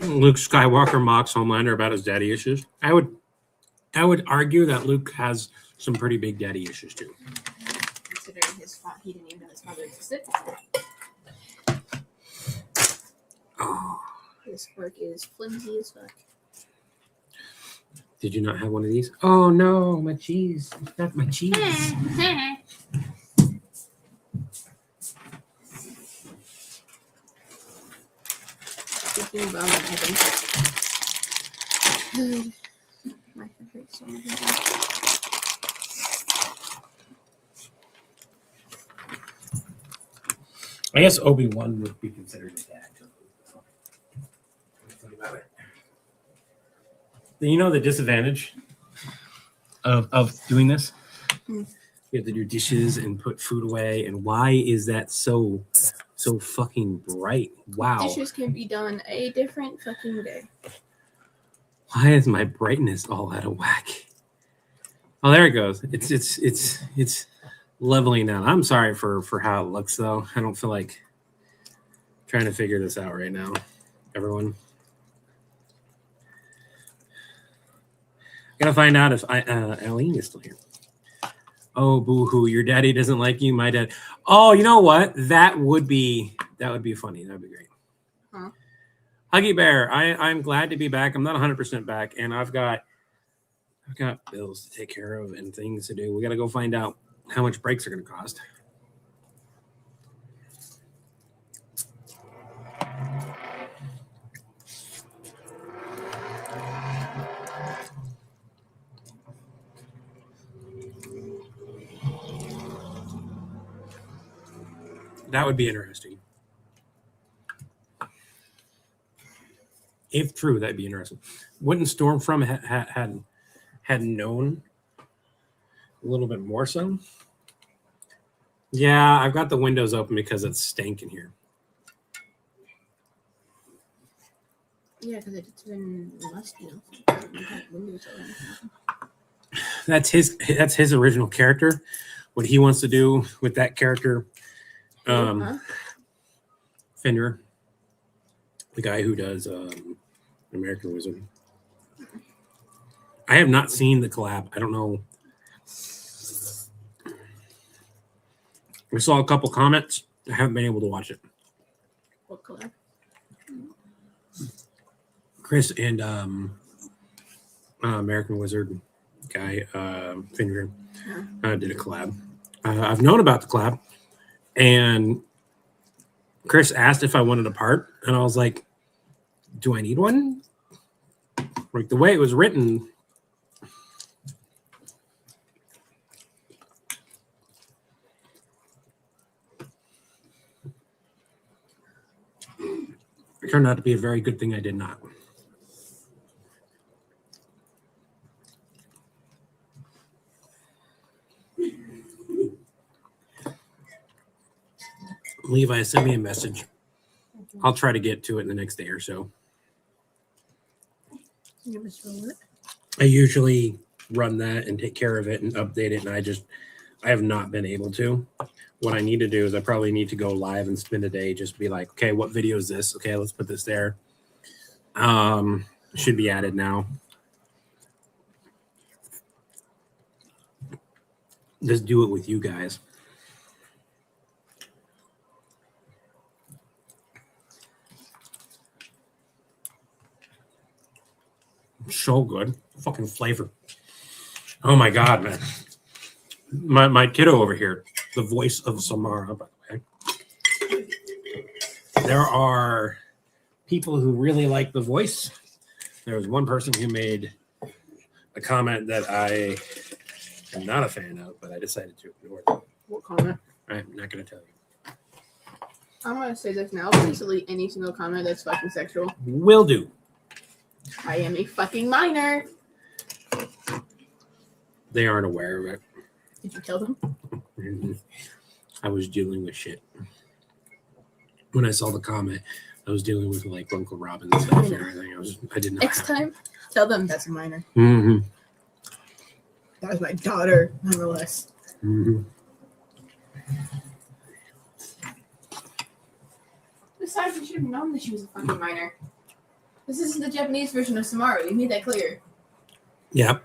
Luke Skywalker mocks Homelander about his daddy issues. I would argue that Luke has some pretty big daddy issues too. Considering he didn't even know his father existed. Oh, This fork is flimsy as fuck. did you not have one of these? Oh no, my cheese. Not my cheese. Thinking about it, I think. My head hurts so much. I guess Obi-Wan would be considered a dad. Think about it. You know the disadvantage of doing this? Hmm. You have to do dishes and put food away. And why is that so fucking bright? Wow. Dishes can be done a different fucking day. Why is my brightness all out of whack? Oh, there it goes. It's leveling out. I'm sorry for how it looks though. I don't feel like trying to figure this out right now, everyone. Gotta find out if Aline is still here. Oh, boo-hoo, your daddy doesn't like you, my dad. Oh, you know what? That would be funny. That'd be great. Huh? Huggy Bear, I'm glad to be back. I'm not 100% back, and I've got bills to take care of and things to do. We got to go find out how much breaks are going to cost. That would be interesting. If true, that'd be interesting. Wouldn't Stormfront had known a little bit more so? Yeah, I've got the windows open because it's stinking here. Yeah, because it's been musty. That's his original character. What he wants to do with that character, Fenrir, the guy who does American Wizard. I have not seen the collab. I don't know. I saw a couple comments. I haven't been able to watch it. What color? Chris and American Wizard guy, Fenrir, did a collab. I've known about the collab, and Chris asked if I wanted a part, and I was like, do I need one? Like the way it was written, it turned out to be a very good thing I did not. Levi, send me a message. I'll try to get to it in the next day or so. I usually run that and take care of it and update it, and I just I have not been able to. What I need to do is I probably need to go live and spend a day, just be like, okay, what video is this? Okay, let's put this there. Should be added now. Just do it with you guys. So good. Fucking flavor. Oh my God, man. My kiddo over here, the voice of Samara, by the way. There are people who really like the voice. There was one person who made a comment that I am not a fan of, but I decided to ignore them. What comment? I'm not going to tell you. I'm gonna say this now. Please delete any single comment that's fucking sexual. Will do. I am a fucking minor. They aren't aware of it. Did you kill them? I was dealing with shit. When I saw the comment, I was dealing with like Uncle Robin and stuff and everything. I didn't know. Next time, tell them that's a minor. Mm-hmm. That was my daughter, nonetheless. Mm-hmm. Besides, we should have known that she was a fucking minor. This isn't the Japanese version of Samara. We made that clear. Yep.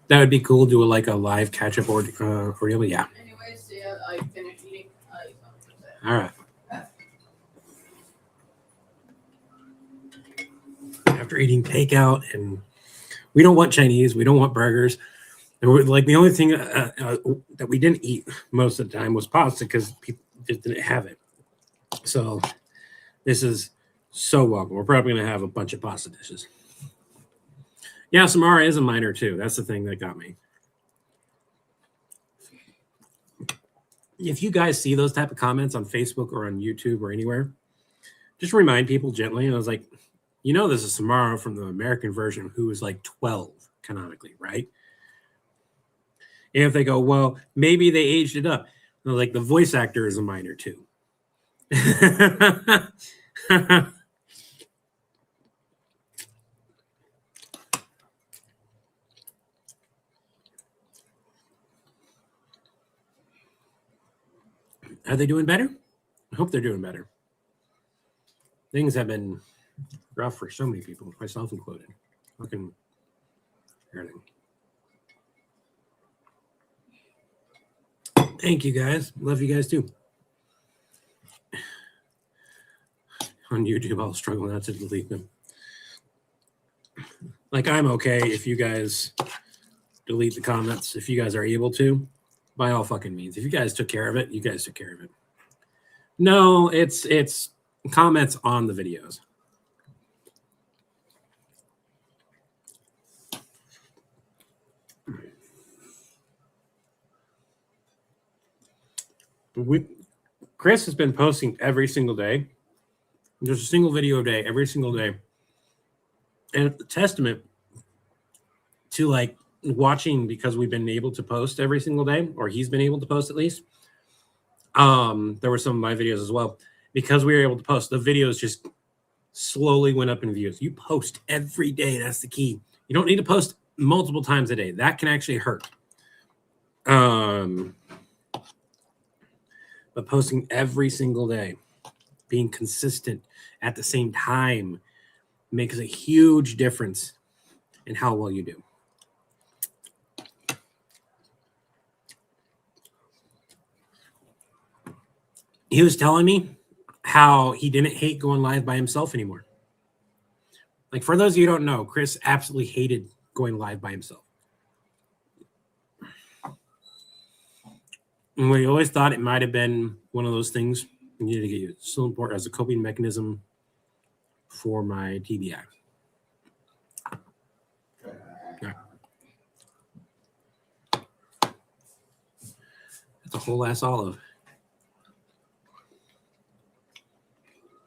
That would be cool. Do a live catch up or yeah. Anyways, yeah, I finished eating. All right. After eating takeout, and we don't want Chinese, we don't want burgers. Like the only thing that we didn't eat most of the time was pasta because people just didn't have it. So this is so welcome. We're probably gonna have a bunch of pasta dishes. Yeah, Samara is a minor too. That's the thing that got me. If you guys see those type of comments on Facebook or on YouTube or anywhere, just remind people gently. And I was like, you know, this is Samara from the American version who is like 12 canonically, right? And if they go, well, maybe they aged it up. They're like, the voice actor is a minor too. Are they doing better? I hope they're doing better. Things have been rough for so many people, myself included. Fucking everything. Thank you guys. Love you guys too. On YouTube, I'll struggle not to delete them. Like, I'm okay if you guys delete the comments. If you guys are able to, by all fucking means. If you guys took care of it, you guys took care of it. No, it's comments on the videos. Chris has been posting every single day. There's a single video a day, every single day. And it's a testament to like watching because we've been able to post every single day, or he's been able to post at least. There were some of my videos as well. Because we were able to post, the videos just slowly went up in views. You post every day. That's the key. You don't need to post multiple times a day. That can actually hurt. But posting every single day, being consistent at the same time makes a huge difference in how well you do. He was telling me how he didn't hate going live by himself anymore. Like, for those of you who don't know, Chris absolutely hated going live by himself. And we always thought it might have been one of those things you needed to get used. So important as a coping mechanism for my TBI. Yeah. That's a whole ass olive.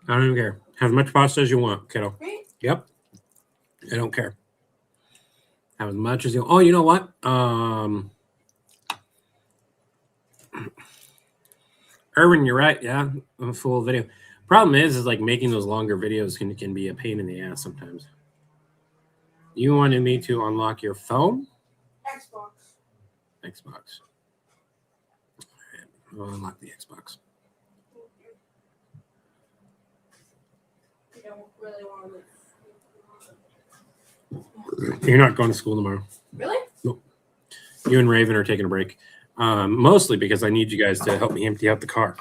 I don't even care. Have as much pasta as you want, kiddo. Right? Yep. I don't care. Have as much as you. Oh, you know what? Erwin, you're right. Yeah, a full video. Problem is like making those longer videos can be a pain in the ass sometimes. You wanted me to unlock your phone? Xbox. Xbox. I'll unlock the Xbox. You don't really want to. You're not going to school tomorrow. Really? You and Raven are taking a break. Mostly because I need you guys to help me empty out the car.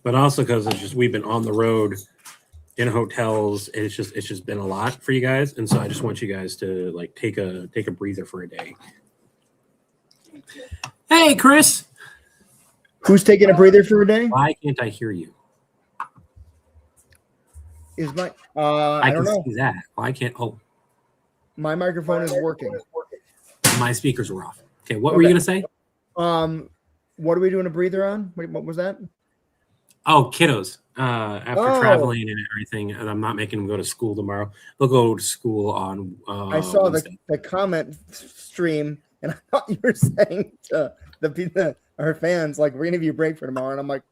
But also because it's just we've been on the road in hotels. And it's just been a lot for you guys. And so I just want you guys to like take a breather for a day. Hey, Chris. Who's taking a breather for a day? Why can't I hear you? Is my I I don't can know. see that. Why can't? Oh, My microphone is working. my speakers were off. Okay, what were you gonna say? What are we doing a breather on? What was that? Oh, kiddos. After Oh. traveling and everything, and I'm not making them go to school tomorrow. They'll go to school on. I saw Wednesday. the comment stream, and I thought you were saying to our fans like we're gonna give you a break for tomorrow, and I'm like,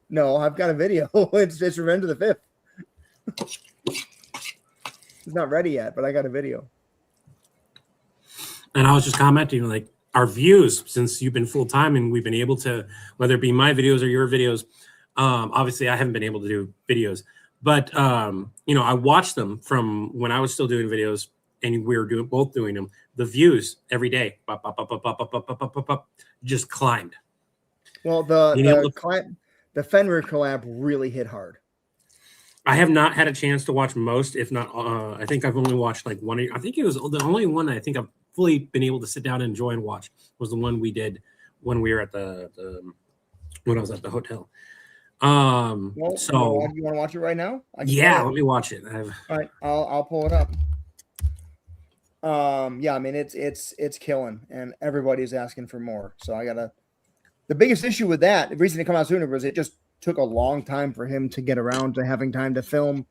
no, I've got a video. it's Revenge of the Fifth. It's not ready yet, but I got a video. And I was just commenting like our views since you've been full time and we've been able to, whether it be my videos or your videos. Obviously, I haven't been able to do videos, but I watched them from when I was still doing videos, and we were both doing them. The views every day, just climbed. Well, Being able the Fenrir collab really hit hard. I have not had a chance to watch most, if not, I think I've only watched like one. I think it was the only one I think I've fully been able to sit down and enjoy and watch was the one we did when we were at when I was at the hotel. Well, So you want to watch it right now? yeah, let me watch it. All right, I'll pull it up. Yeah, I mean it's killing, and everybody's asking for more. So I gotta. The biggest issue with that, the reason it come out sooner was it just took a long time for him to get around to having time to film,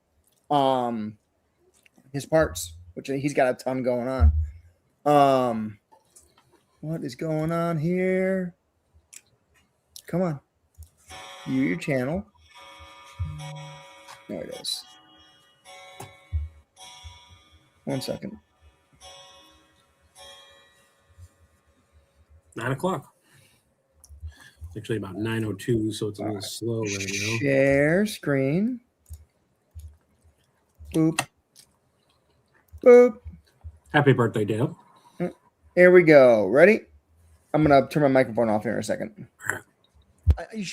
his parts, which he's got a ton going on. What is going on here? Come on, your channel. There it is. 1 second. 9 o'clock. It's actually about 9:02, so it's a little slow right now. Share screen. Boop. Boop. Happy birthday, Dale. Here we go. Ready? I'm gonna turn my microphone off here in a second. Are you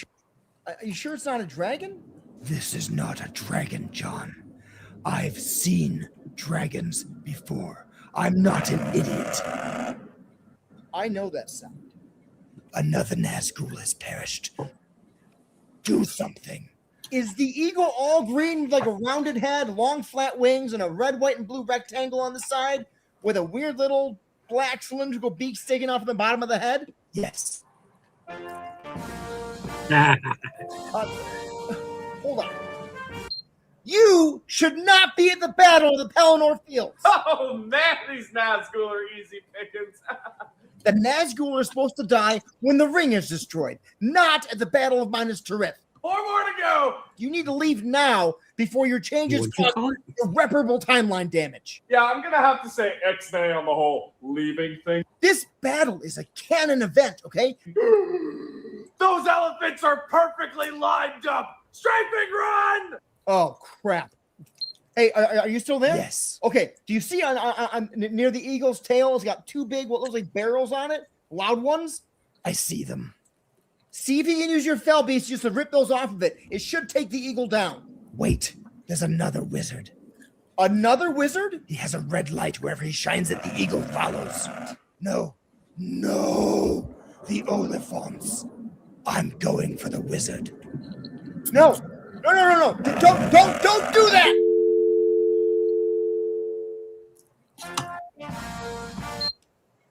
sure it's not a dragon? This is not a dragon, John. I've seen dragons before. I'm not an idiot. I know that sound. Another Nazgul has perished. Do something. Is the eagle all green with like a rounded head, long flat wings, and a red, white, and blue rectangle on the side with a weird little black cylindrical beak sticking off the bottom of the head? Yes. Hold on. You should not be at the Battle of the Pelennor Fields. Oh man, these Nazgul are easy pickings. The Nazgul are supposed to die when the ring is destroyed, not at the Battle of Minas Tirith. 4 more to go. You need to leave now before your changes What'd you cause call it? irreparable timeline damage. Yeah, I'm gonna have to say X-Nay on the whole leaving thing. This battle is a canon event, okay? Those elephants are perfectly lined up. Strafing run! Oh, crap. Hey, are you still there? Yes. Okay, do you see on near the eagle's tail, it's got two big, what looks like barrels on it? Loud ones? I see them. See if you can use your fell beast just to rip those off of it. It should take the eagle down. Wait, there's another wizard. Another wizard? He has a red light wherever he shines it, the eagle follows. No, the Oliphants. I'm going for the wizard. No. Don't do that.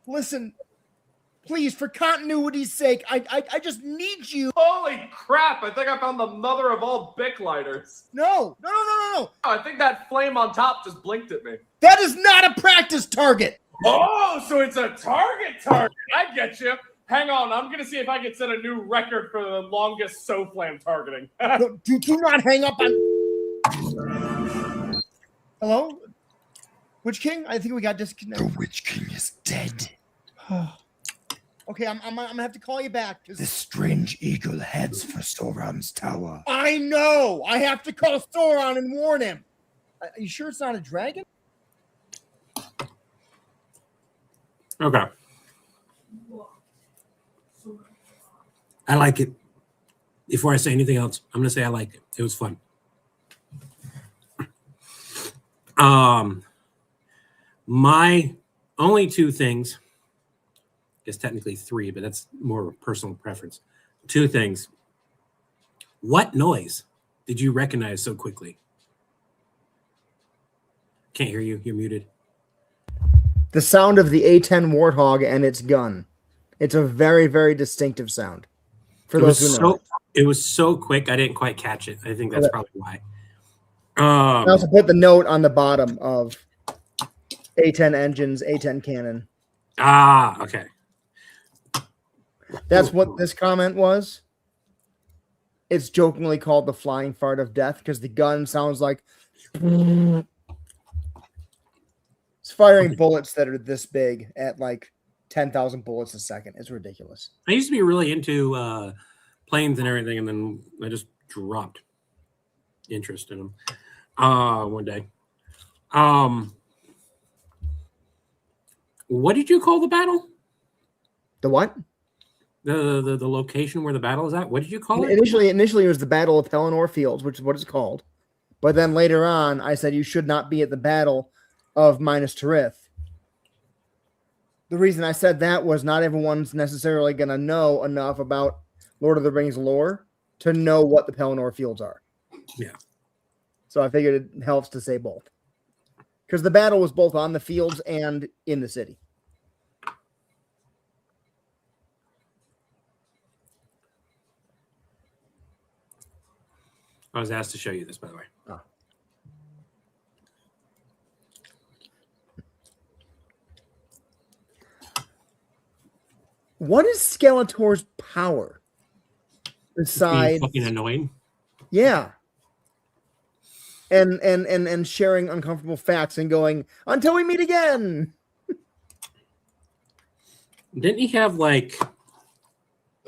Listen, please, for continuity's sake, I just need you. Holy crap, I think I found the mother of all Bic lighters. No. Oh, I think that flame on top just blinked at me. That is not a practice target. Oh, so it's a target. I get you. Hang on, I'm going to see if I can set a new record for the longest SoFlam targeting. Do not hang up on. Hello? Which king? I think we got The disconnected. Witch King is dead. Okay, I'm gonna have to call you back. 'Cause The strange eagle heads for Sauron's tower. I know. I have to call Sauron and warn him. Are you sure it's not a dragon? Okay. I like it. Before I say anything else, I'm gonna say I like it. It was fun. My only two things, I guess technically three, but that's more personal preference. Two things. What noise did you recognize so quickly? Can't hear you. You're muted. The sound of the A10 Warthog and its gun. It's a very, very distinctive sound. For It those was who know. so it was so quick. I didn't quite catch it. I think that's Okay. probably why. I also put the note on the bottom of A10 engines, A10 cannon. Okay. That's what this comment was. It's jokingly called the flying fart of death because the gun sounds like it's firing bullets that are this big at like 10,000 bullets a second. It's ridiculous. I used to be really into planes and everything, and then I just dropped interest in them one day. What did you call the battle? The what? The location where the battle is at? What did you call it? Initially, it was the Battle of Pelennor Fields, which is what it's called. But then later on, I said you should not be at the Battle of Minas Tirith. The reason I said that was not everyone's necessarily going to know enough about Lord of the Rings lore to know what the Pelennor Fields are. Yeah. So I figured it helps to say both. Because the battle was both on the fields and in the city. I was asked to show you this, by the way. Oh. What is Skeletor's power? Besides, Being fucking annoying. yeah, and sharing uncomfortable facts and going until we meet again. Didn't he have like?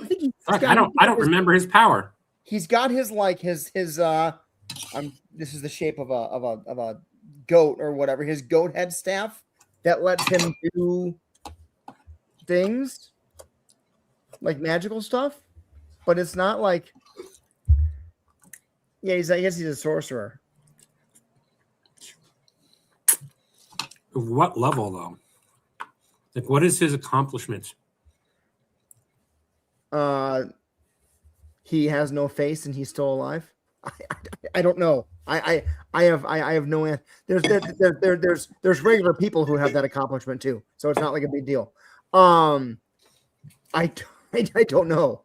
I think Fuck, I don't remember his power. He's got his like his this is the shape of a goat or whatever. His goat head staff that lets him do things like magical stuff, but it's not like I guess he's a sorcerer. What level though? Like, what is his accomplishment? He has no face and he's still alive. I don't know. I have no answer. There's regular people who have that accomplishment too, so it's not like a big deal. I don't know.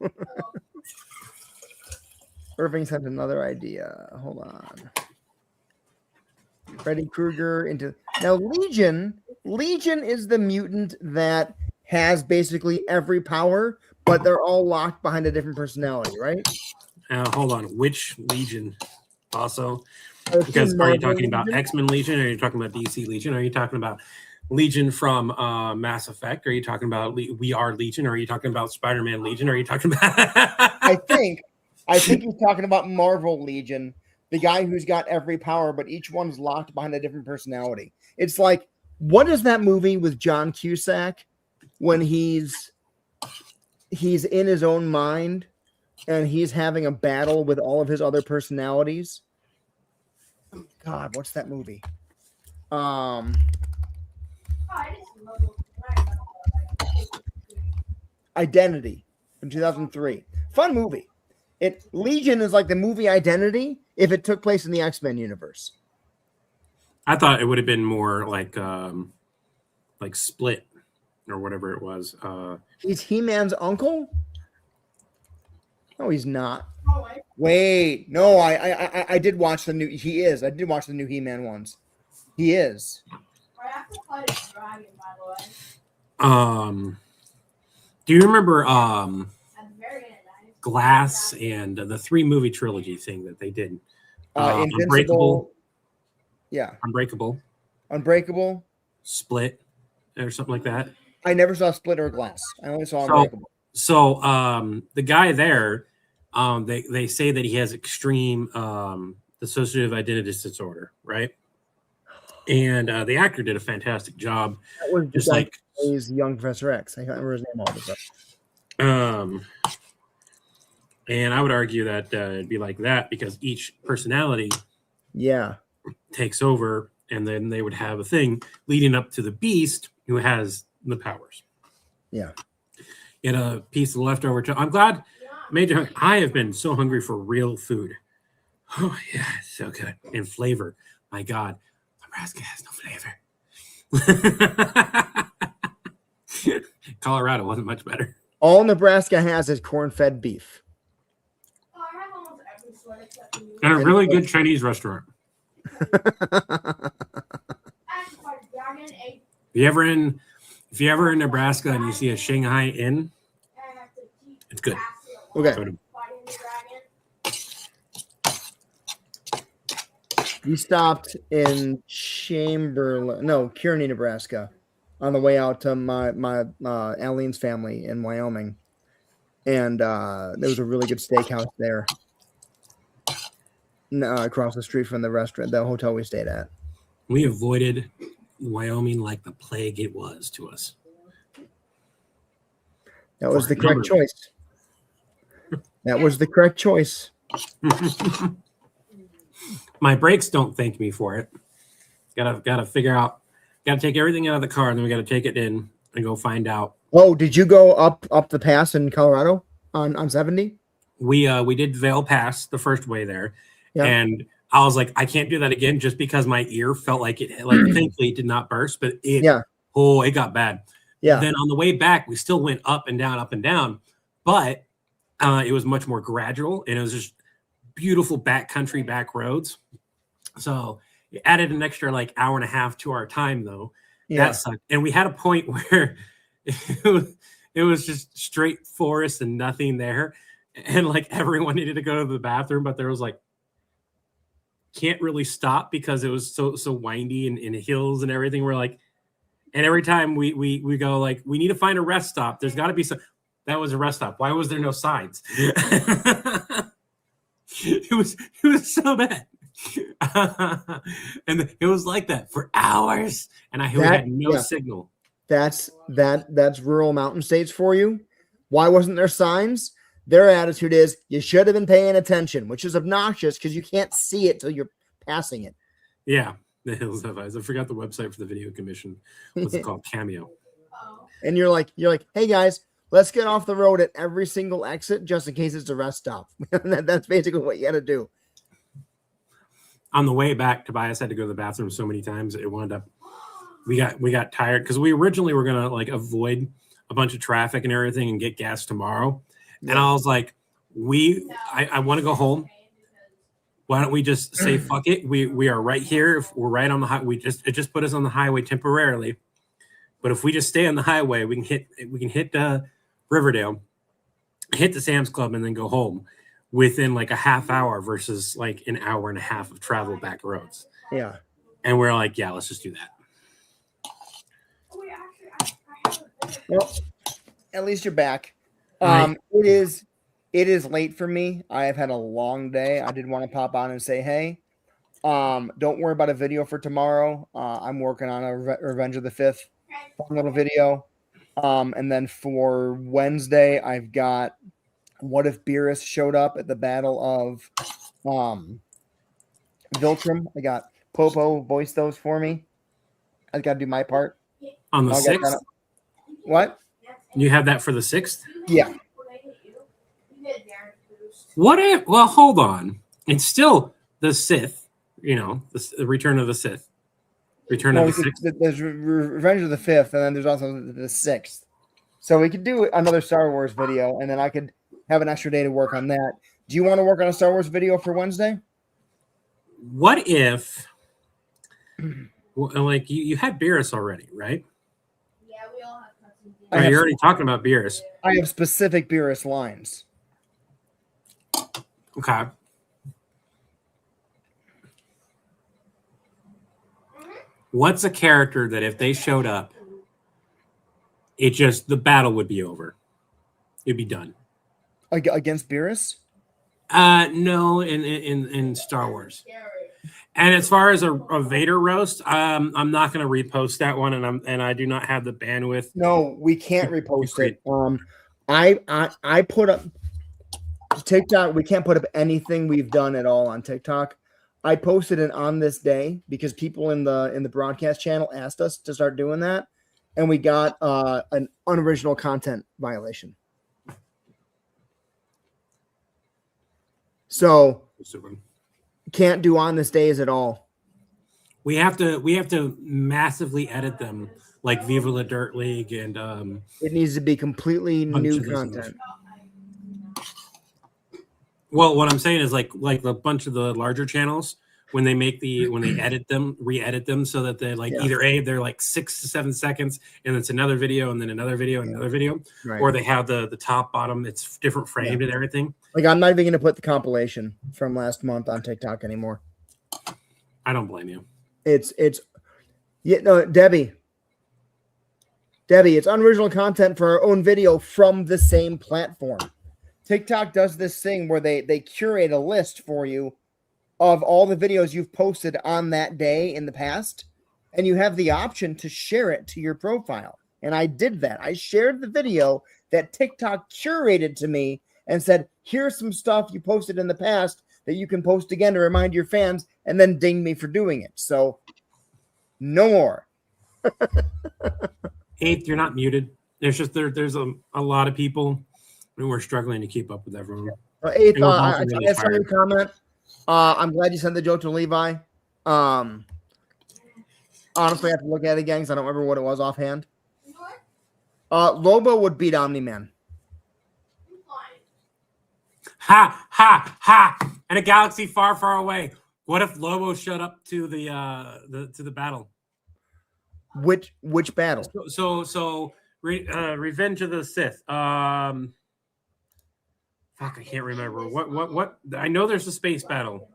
Irving sent another idea. Hold on. Freddy Krueger into now Legion. Legion is the mutant that has basically every power, but they're all locked behind a different personality, right? Hold on. Which Legion? Also, There's because two are you Marvel talking about Legion. X-Men Legion? Or are you talking about DC Legion? Or are you talking about Legion from Mass Effect? Are you talking about We Are Legion? Or are you talking about Spider-Man Legion? Or are you talking about? I think he's talking about Marvel Legion, the guy who's got every power, but each one's locked behind a different personality. It's like, what is that movie with John Cusack when he's in his own mind and he's having a battle with all of his other personalities? God, what's that movie? Identity from 2003. Fun movie. Legion is like the movie Identity if it took place in the X-Men universe. I thought it would have been more like Split or whatever it was. He's He-Man's uncle? No, he's not. Wait, no, I did watch the new. He is. I did watch the new He-Man ones. He is. I have to fight a dragon, by the way. Do you remember At the very end, Glass and the 3-movie trilogy thing that they did? Invincible. Unbreakable. Yeah. Unbreakable. Unbreakable. Split or something like that. I never saw Split or Glass. I only saw So- Unbreakable. So the guy there, they say that he has extreme dissociative identity disorder, right? And the actor did a fantastic job. That was Just the guy like who plays young Professor X. I can't remember his name all of a sudden. and I would argue that it'd be like that because each personality Yeah. takes over, and then they would have a thing leading up to the Beast who has the powers. Yeah. Get a piece of leftover. I'm glad, Major. I have been so hungry for real food. Oh yeah, it's so good and flavor. My God, Nebraska has no flavor. Colorado wasn't much better. All Nebraska has is corn-fed beef. Oh, I have almost every sweat except for you. And a really good Chinese restaurant. I have quite a dragon, egg, If you ever in Nebraska and you see a Shanghai Inn, and I have to keep it's good. Okay. Go to- fighting the dragon. We stopped in Kearney, Nebraska, on the way out to my Alleen's family in Wyoming, and there was a really good steakhouse there, across the street from the restaurant, the hotel we stayed at. We avoided Wyoming like the plague it was to us. That was the For correct number. choice. That was the correct choice. My brakes don't thank me for it. Gotta figure out. Gotta take everything out of the car, and then we gotta take it in and go find out. Oh, did you go up the pass in Colorado on 70? We did Vail Pass the first way there, Yeah. and I was like, I can't do that again just because my ear felt like it. Like thankfully it did not burst, but it it got bad. Yeah. Then on the way back, we still went up and down, but it was much more gradual, and it was just beautiful backcountry back roads. So it added an extra like hour and a half to our time, though. Yeah. That sucked. And we had a point where it was just straight forest and nothing there, and like everyone needed to go to the bathroom, but there was like can't really stop because it was so windy and in hills and everything. We're like, and every time we go like, we need to find a rest stop. There's got to be some. That was a rest stop. Why was there no signs? It was so bad. And it was like that for hours, and we had no signal. That's rural mountain states for you. Why wasn't there signs? Their attitude is you should have been paying attention, which is obnoxious because you can't see it till you're passing it. Yeah, the Hills Have Eyes. I forgot the website for the video commission. What's it called? Cameo. And you're like, hey guys, let's get off the road at every single exit just in case it's a rest stop. That's basically what you got to do. On the way back, Tobias had to go to the bathroom so many times it wound up. We got tired because we originally were gonna like avoid a bunch of traffic and everything and get gas tomorrow. And I was like, I want to go home. Why don't we just say fuck it? We are right here. If we're right on the highway, it just put us on the highway temporarily. But if we just stay on the highway, we can hit Riverdale, hit the Sam's Club, and then go home within like a half hour versus like an hour and a half of travel back roads. Yeah. And we're like, yeah, let's just do that. Well, at least you're back. Right. It is late for me. I have had a long day. I did want to pop on and say, hey, don't worry about a video for tomorrow. I'm working on a Revenge of the Fifth fun little video. And then for Wednesday, I've got what if Beerus showed up at the Battle of Viltrum. I got Popo voice those for me. I got to do my part. On the I'll get 6th? that. What? You have that for the 6th? Yeah. What if, well, hold on. It's still the Sith, the Return of the Sith. Return of the Sixth. There's Revenge of the Fifth, and then there's also the 6th. So we could do another Star Wars video, and then I could have an extra day to work on that. Do you want to work on a Star Wars video for Wednesday? What if, like, you had Beerus already, right? Yeah, we all have cousins. Or you're already talking about Beerus. I have specific Beerus lines. Okay. What's a character that if they showed up, the battle would be over. It'd be done. Against Beerus? No, in Star Wars. And as far as a Vader roast, I'm not going to repost that one, and I do not have the bandwidth. No, we can't repost it. I put up TikTok. We can't put up anything we've done at all on TikTok. I posted it on this day because people in the broadcast channel asked us to start doing that, and we got an unoriginal content violation. So can't do on this days at all. We have to massively edit them like Viva La Dirt League, and it needs to be completely new content. Well, what I'm saying is like a bunch of the larger channels when they edit them, re-edit them so that they're they're like 6 to 7 seconds, and it's another video and then another video and another video, right. Or they have the top bottom, it's different framed and everything. Like I'm not even gonna put the compilation from last month on TikTok anymore. I don't blame you. Debbie, it's unoriginal content for our own video from the same platform. TikTok does this thing where they curate a list for you of all the videos you've posted on that day in the past, and you have the option to share it to your profile. And I did that. I shared the video that TikTok curated to me and said, here's some stuff you posted in the past that you can post again to remind your fans, and then ding me for doing it. So no more. Eighth, you're not muted. There's just there's a lot of people who are struggling to keep up with everyone. Eighth, I saw your comment. I'm glad you sent the joke to Levi. Honestly, I have to look at it again because I don't remember what it was offhand. Lobo would beat Omni-Man. Ha ha ha! In a galaxy far, far away. What if Lobo showed up to the battle? Which battle? Revenge of the Sith. Fuck, I can't remember. What? I know there's a space battle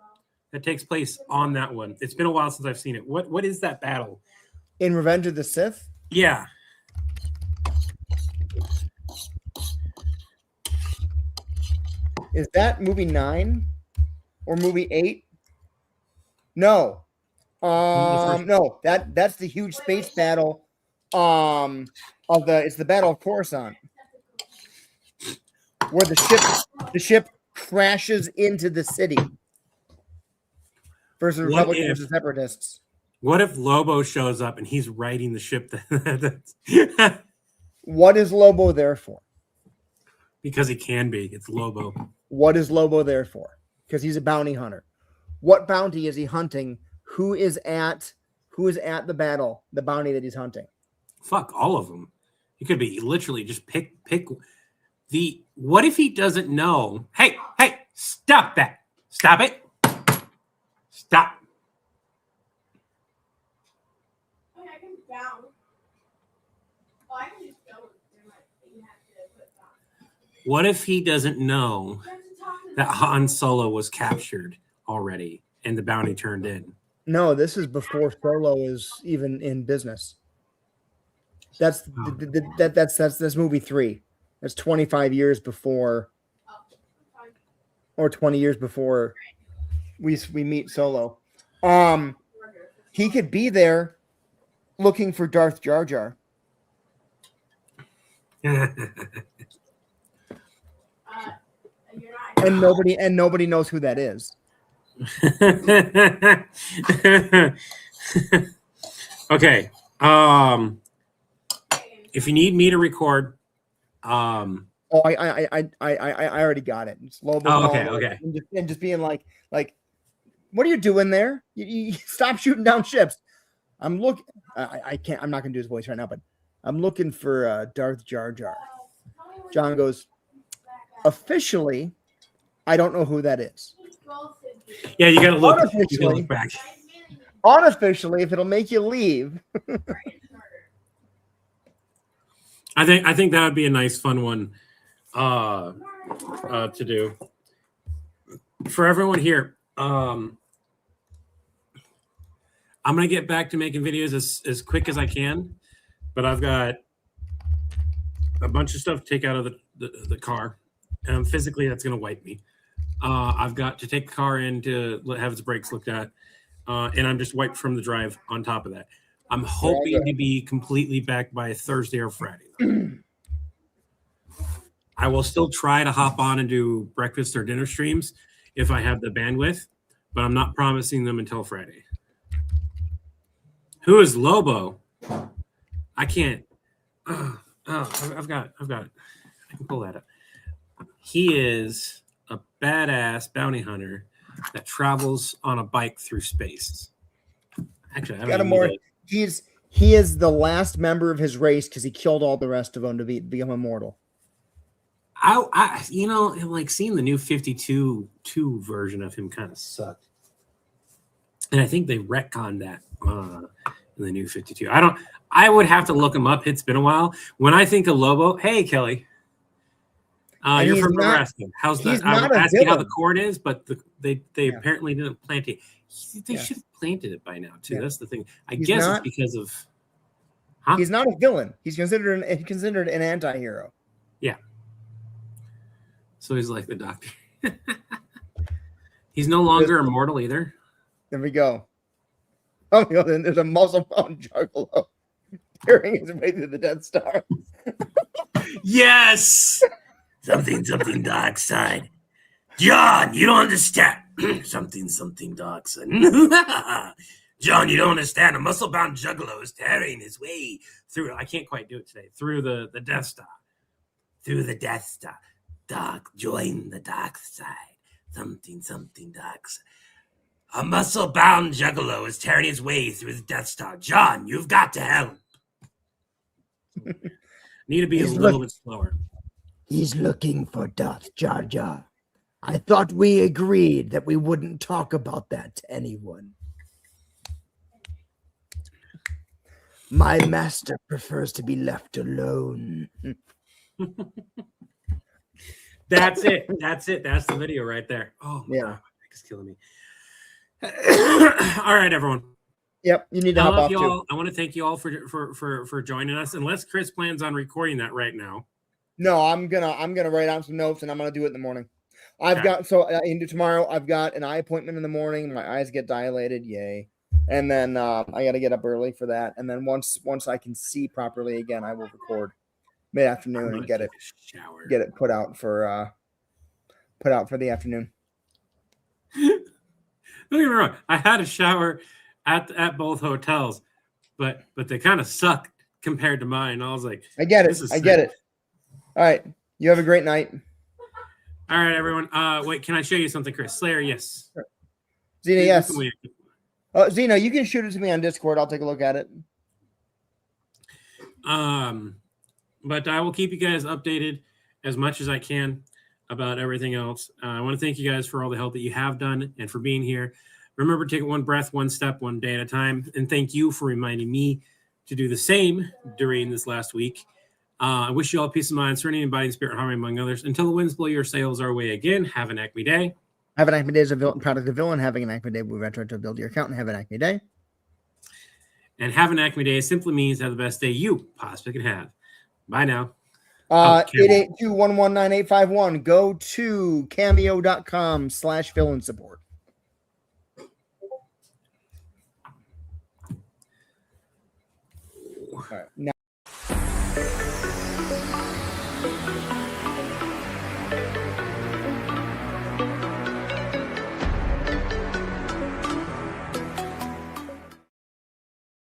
that takes place on that one. It's been a while since I've seen it. What is that battle? In Revenge of the Sith? Yeah. Is that movie 9 or movie 8? No. No, that's the huge space battle it's the Battle of Coruscant. Where the ship crashes into the city versus Republic versus Separatists. What if Lobo shows up and he's riding the ship? What is Lobo there for? Because he can be. It's Lobo. What is Lobo there for? Because he's a bounty hunter. What bounty is he hunting? Who is at the battle? The bounty that he's hunting. Fuck all of them. He could be literally just pick. What if he doesn't know? Hey, stop that! Stop it! Stop. I can bounce. Oh, I can just go. You have to put down. What if he doesn't know that Han Solo was captured already and the bounty turned in? No, this is before Solo is even in business. That's movie 3. That's 25 years before, or 20 years before we meet Solo. He could be there looking for Darth Jar Jar. And nobody knows who that is. Okay. If you need me to record, I already got it. It's Lobo. Oh, okay. And just being like, what are you doing there? You stop shooting down ships. I'm looking. I'm not gonna do his voice right now, but I'm looking for Darth Jar Jar. John goes, officially, I don't know who that is. Yeah, you gotta look. Unofficially, back. Unofficially, if it'll make you leave. I think that would be a nice, fun one to do for everyone here. I'm gonna get back to making videos as quick as I can, but I've got a bunch of stuff to take out of the car. Physically, that's gonna wipe me. I've got to take the car in to have its brakes looked at, and I'm just wiped from the drive on top of that. I'm hoping to be completely back by Thursday or Friday. I will still try to hop on and do breakfast or dinner streams if I have the bandwidth, but I'm not promising them until Friday. Who is Lobo? I can't. I've got. I can pull that up. He is a badass bounty hunter that travels on a bike through space. Actually, I don't even know. He is the last member of his race because he killed all the rest of them to become immortal. I like seeing the new 52 version of him kind of sucked, and I think they retconned that in the new 52. I would have to look him up. It's been a while. When I think of Lobo, hey Kelly, you're from Nebraska. How's that? I'm asking how the corn is, but they apparently didn't plant it. They should have planted it by now too. Yeah. That's the thing. I guess it's because of. Huh? He's not a villain. He's considered an anti-hero. Yeah. So he's like the Doctor. He's no longer immortal either. There we go. Oh, then there's a muscle-bound juggalo carrying his way through the Death Star. Yes. Something dark side. John, you don't understand. something dark side. John, you don't understand. A muscle-bound juggalo is tearing his way through. I can't quite do it today. Through the Death Star. Through the Death Star. Dark, join the dark side. Something dark side. A muscle-bound juggalo is tearing his way through the Death Star. John, you've got to help. Need to be a little bit slower. He's looking for Darth Jar Jar. I thought we agreed that we wouldn't talk about that to anyone. My master prefers to be left alone. That's it. That's the video right there. Oh, yeah. God, my neck is killing me. All right, everyone. Yep, you need to hop off too. I want to thank you all for joining us. Unless Chris plans on recording that right now. No, I'm gonna write out some notes and I'm gonna do it in the morning. Into tomorrow. I've got an eye appointment in the morning. My eyes get dilated, yay! And then I got to get up early for that. And then once I can see properly again, I will record mid-afternoon and get it put out for the afternoon. Don't get me wrong. I had a shower at both hotels, but they kind of suck compared to mine. I was like, I get it. Get it. All right. You have a great night. All right, everyone. Wait, can I show you something, Chris? Slayer, yes. Sure. Xena, yes. Xena, you can shoot it to me on Discord. I'll take a look at it. But I will keep you guys updated as much as I can about everything else. I want to thank you guys for all the help that you have done and for being here. Remember, take it one breath, one step, one day at a time. And thank you for reminding me to do the same during this last week. I wish you all peace of mind, serenity, and body, spirit, and harmony, among others. Until the winds blow your sails our way again, have an Acme day. Have an Acme day as a product of villain. Having an Acme day will retro to build your account and have an Acme day. And have an Acme day simply means have the best day you possibly can have. Bye now. 882-119-851. Go to cameo.com/villain support. All right. Now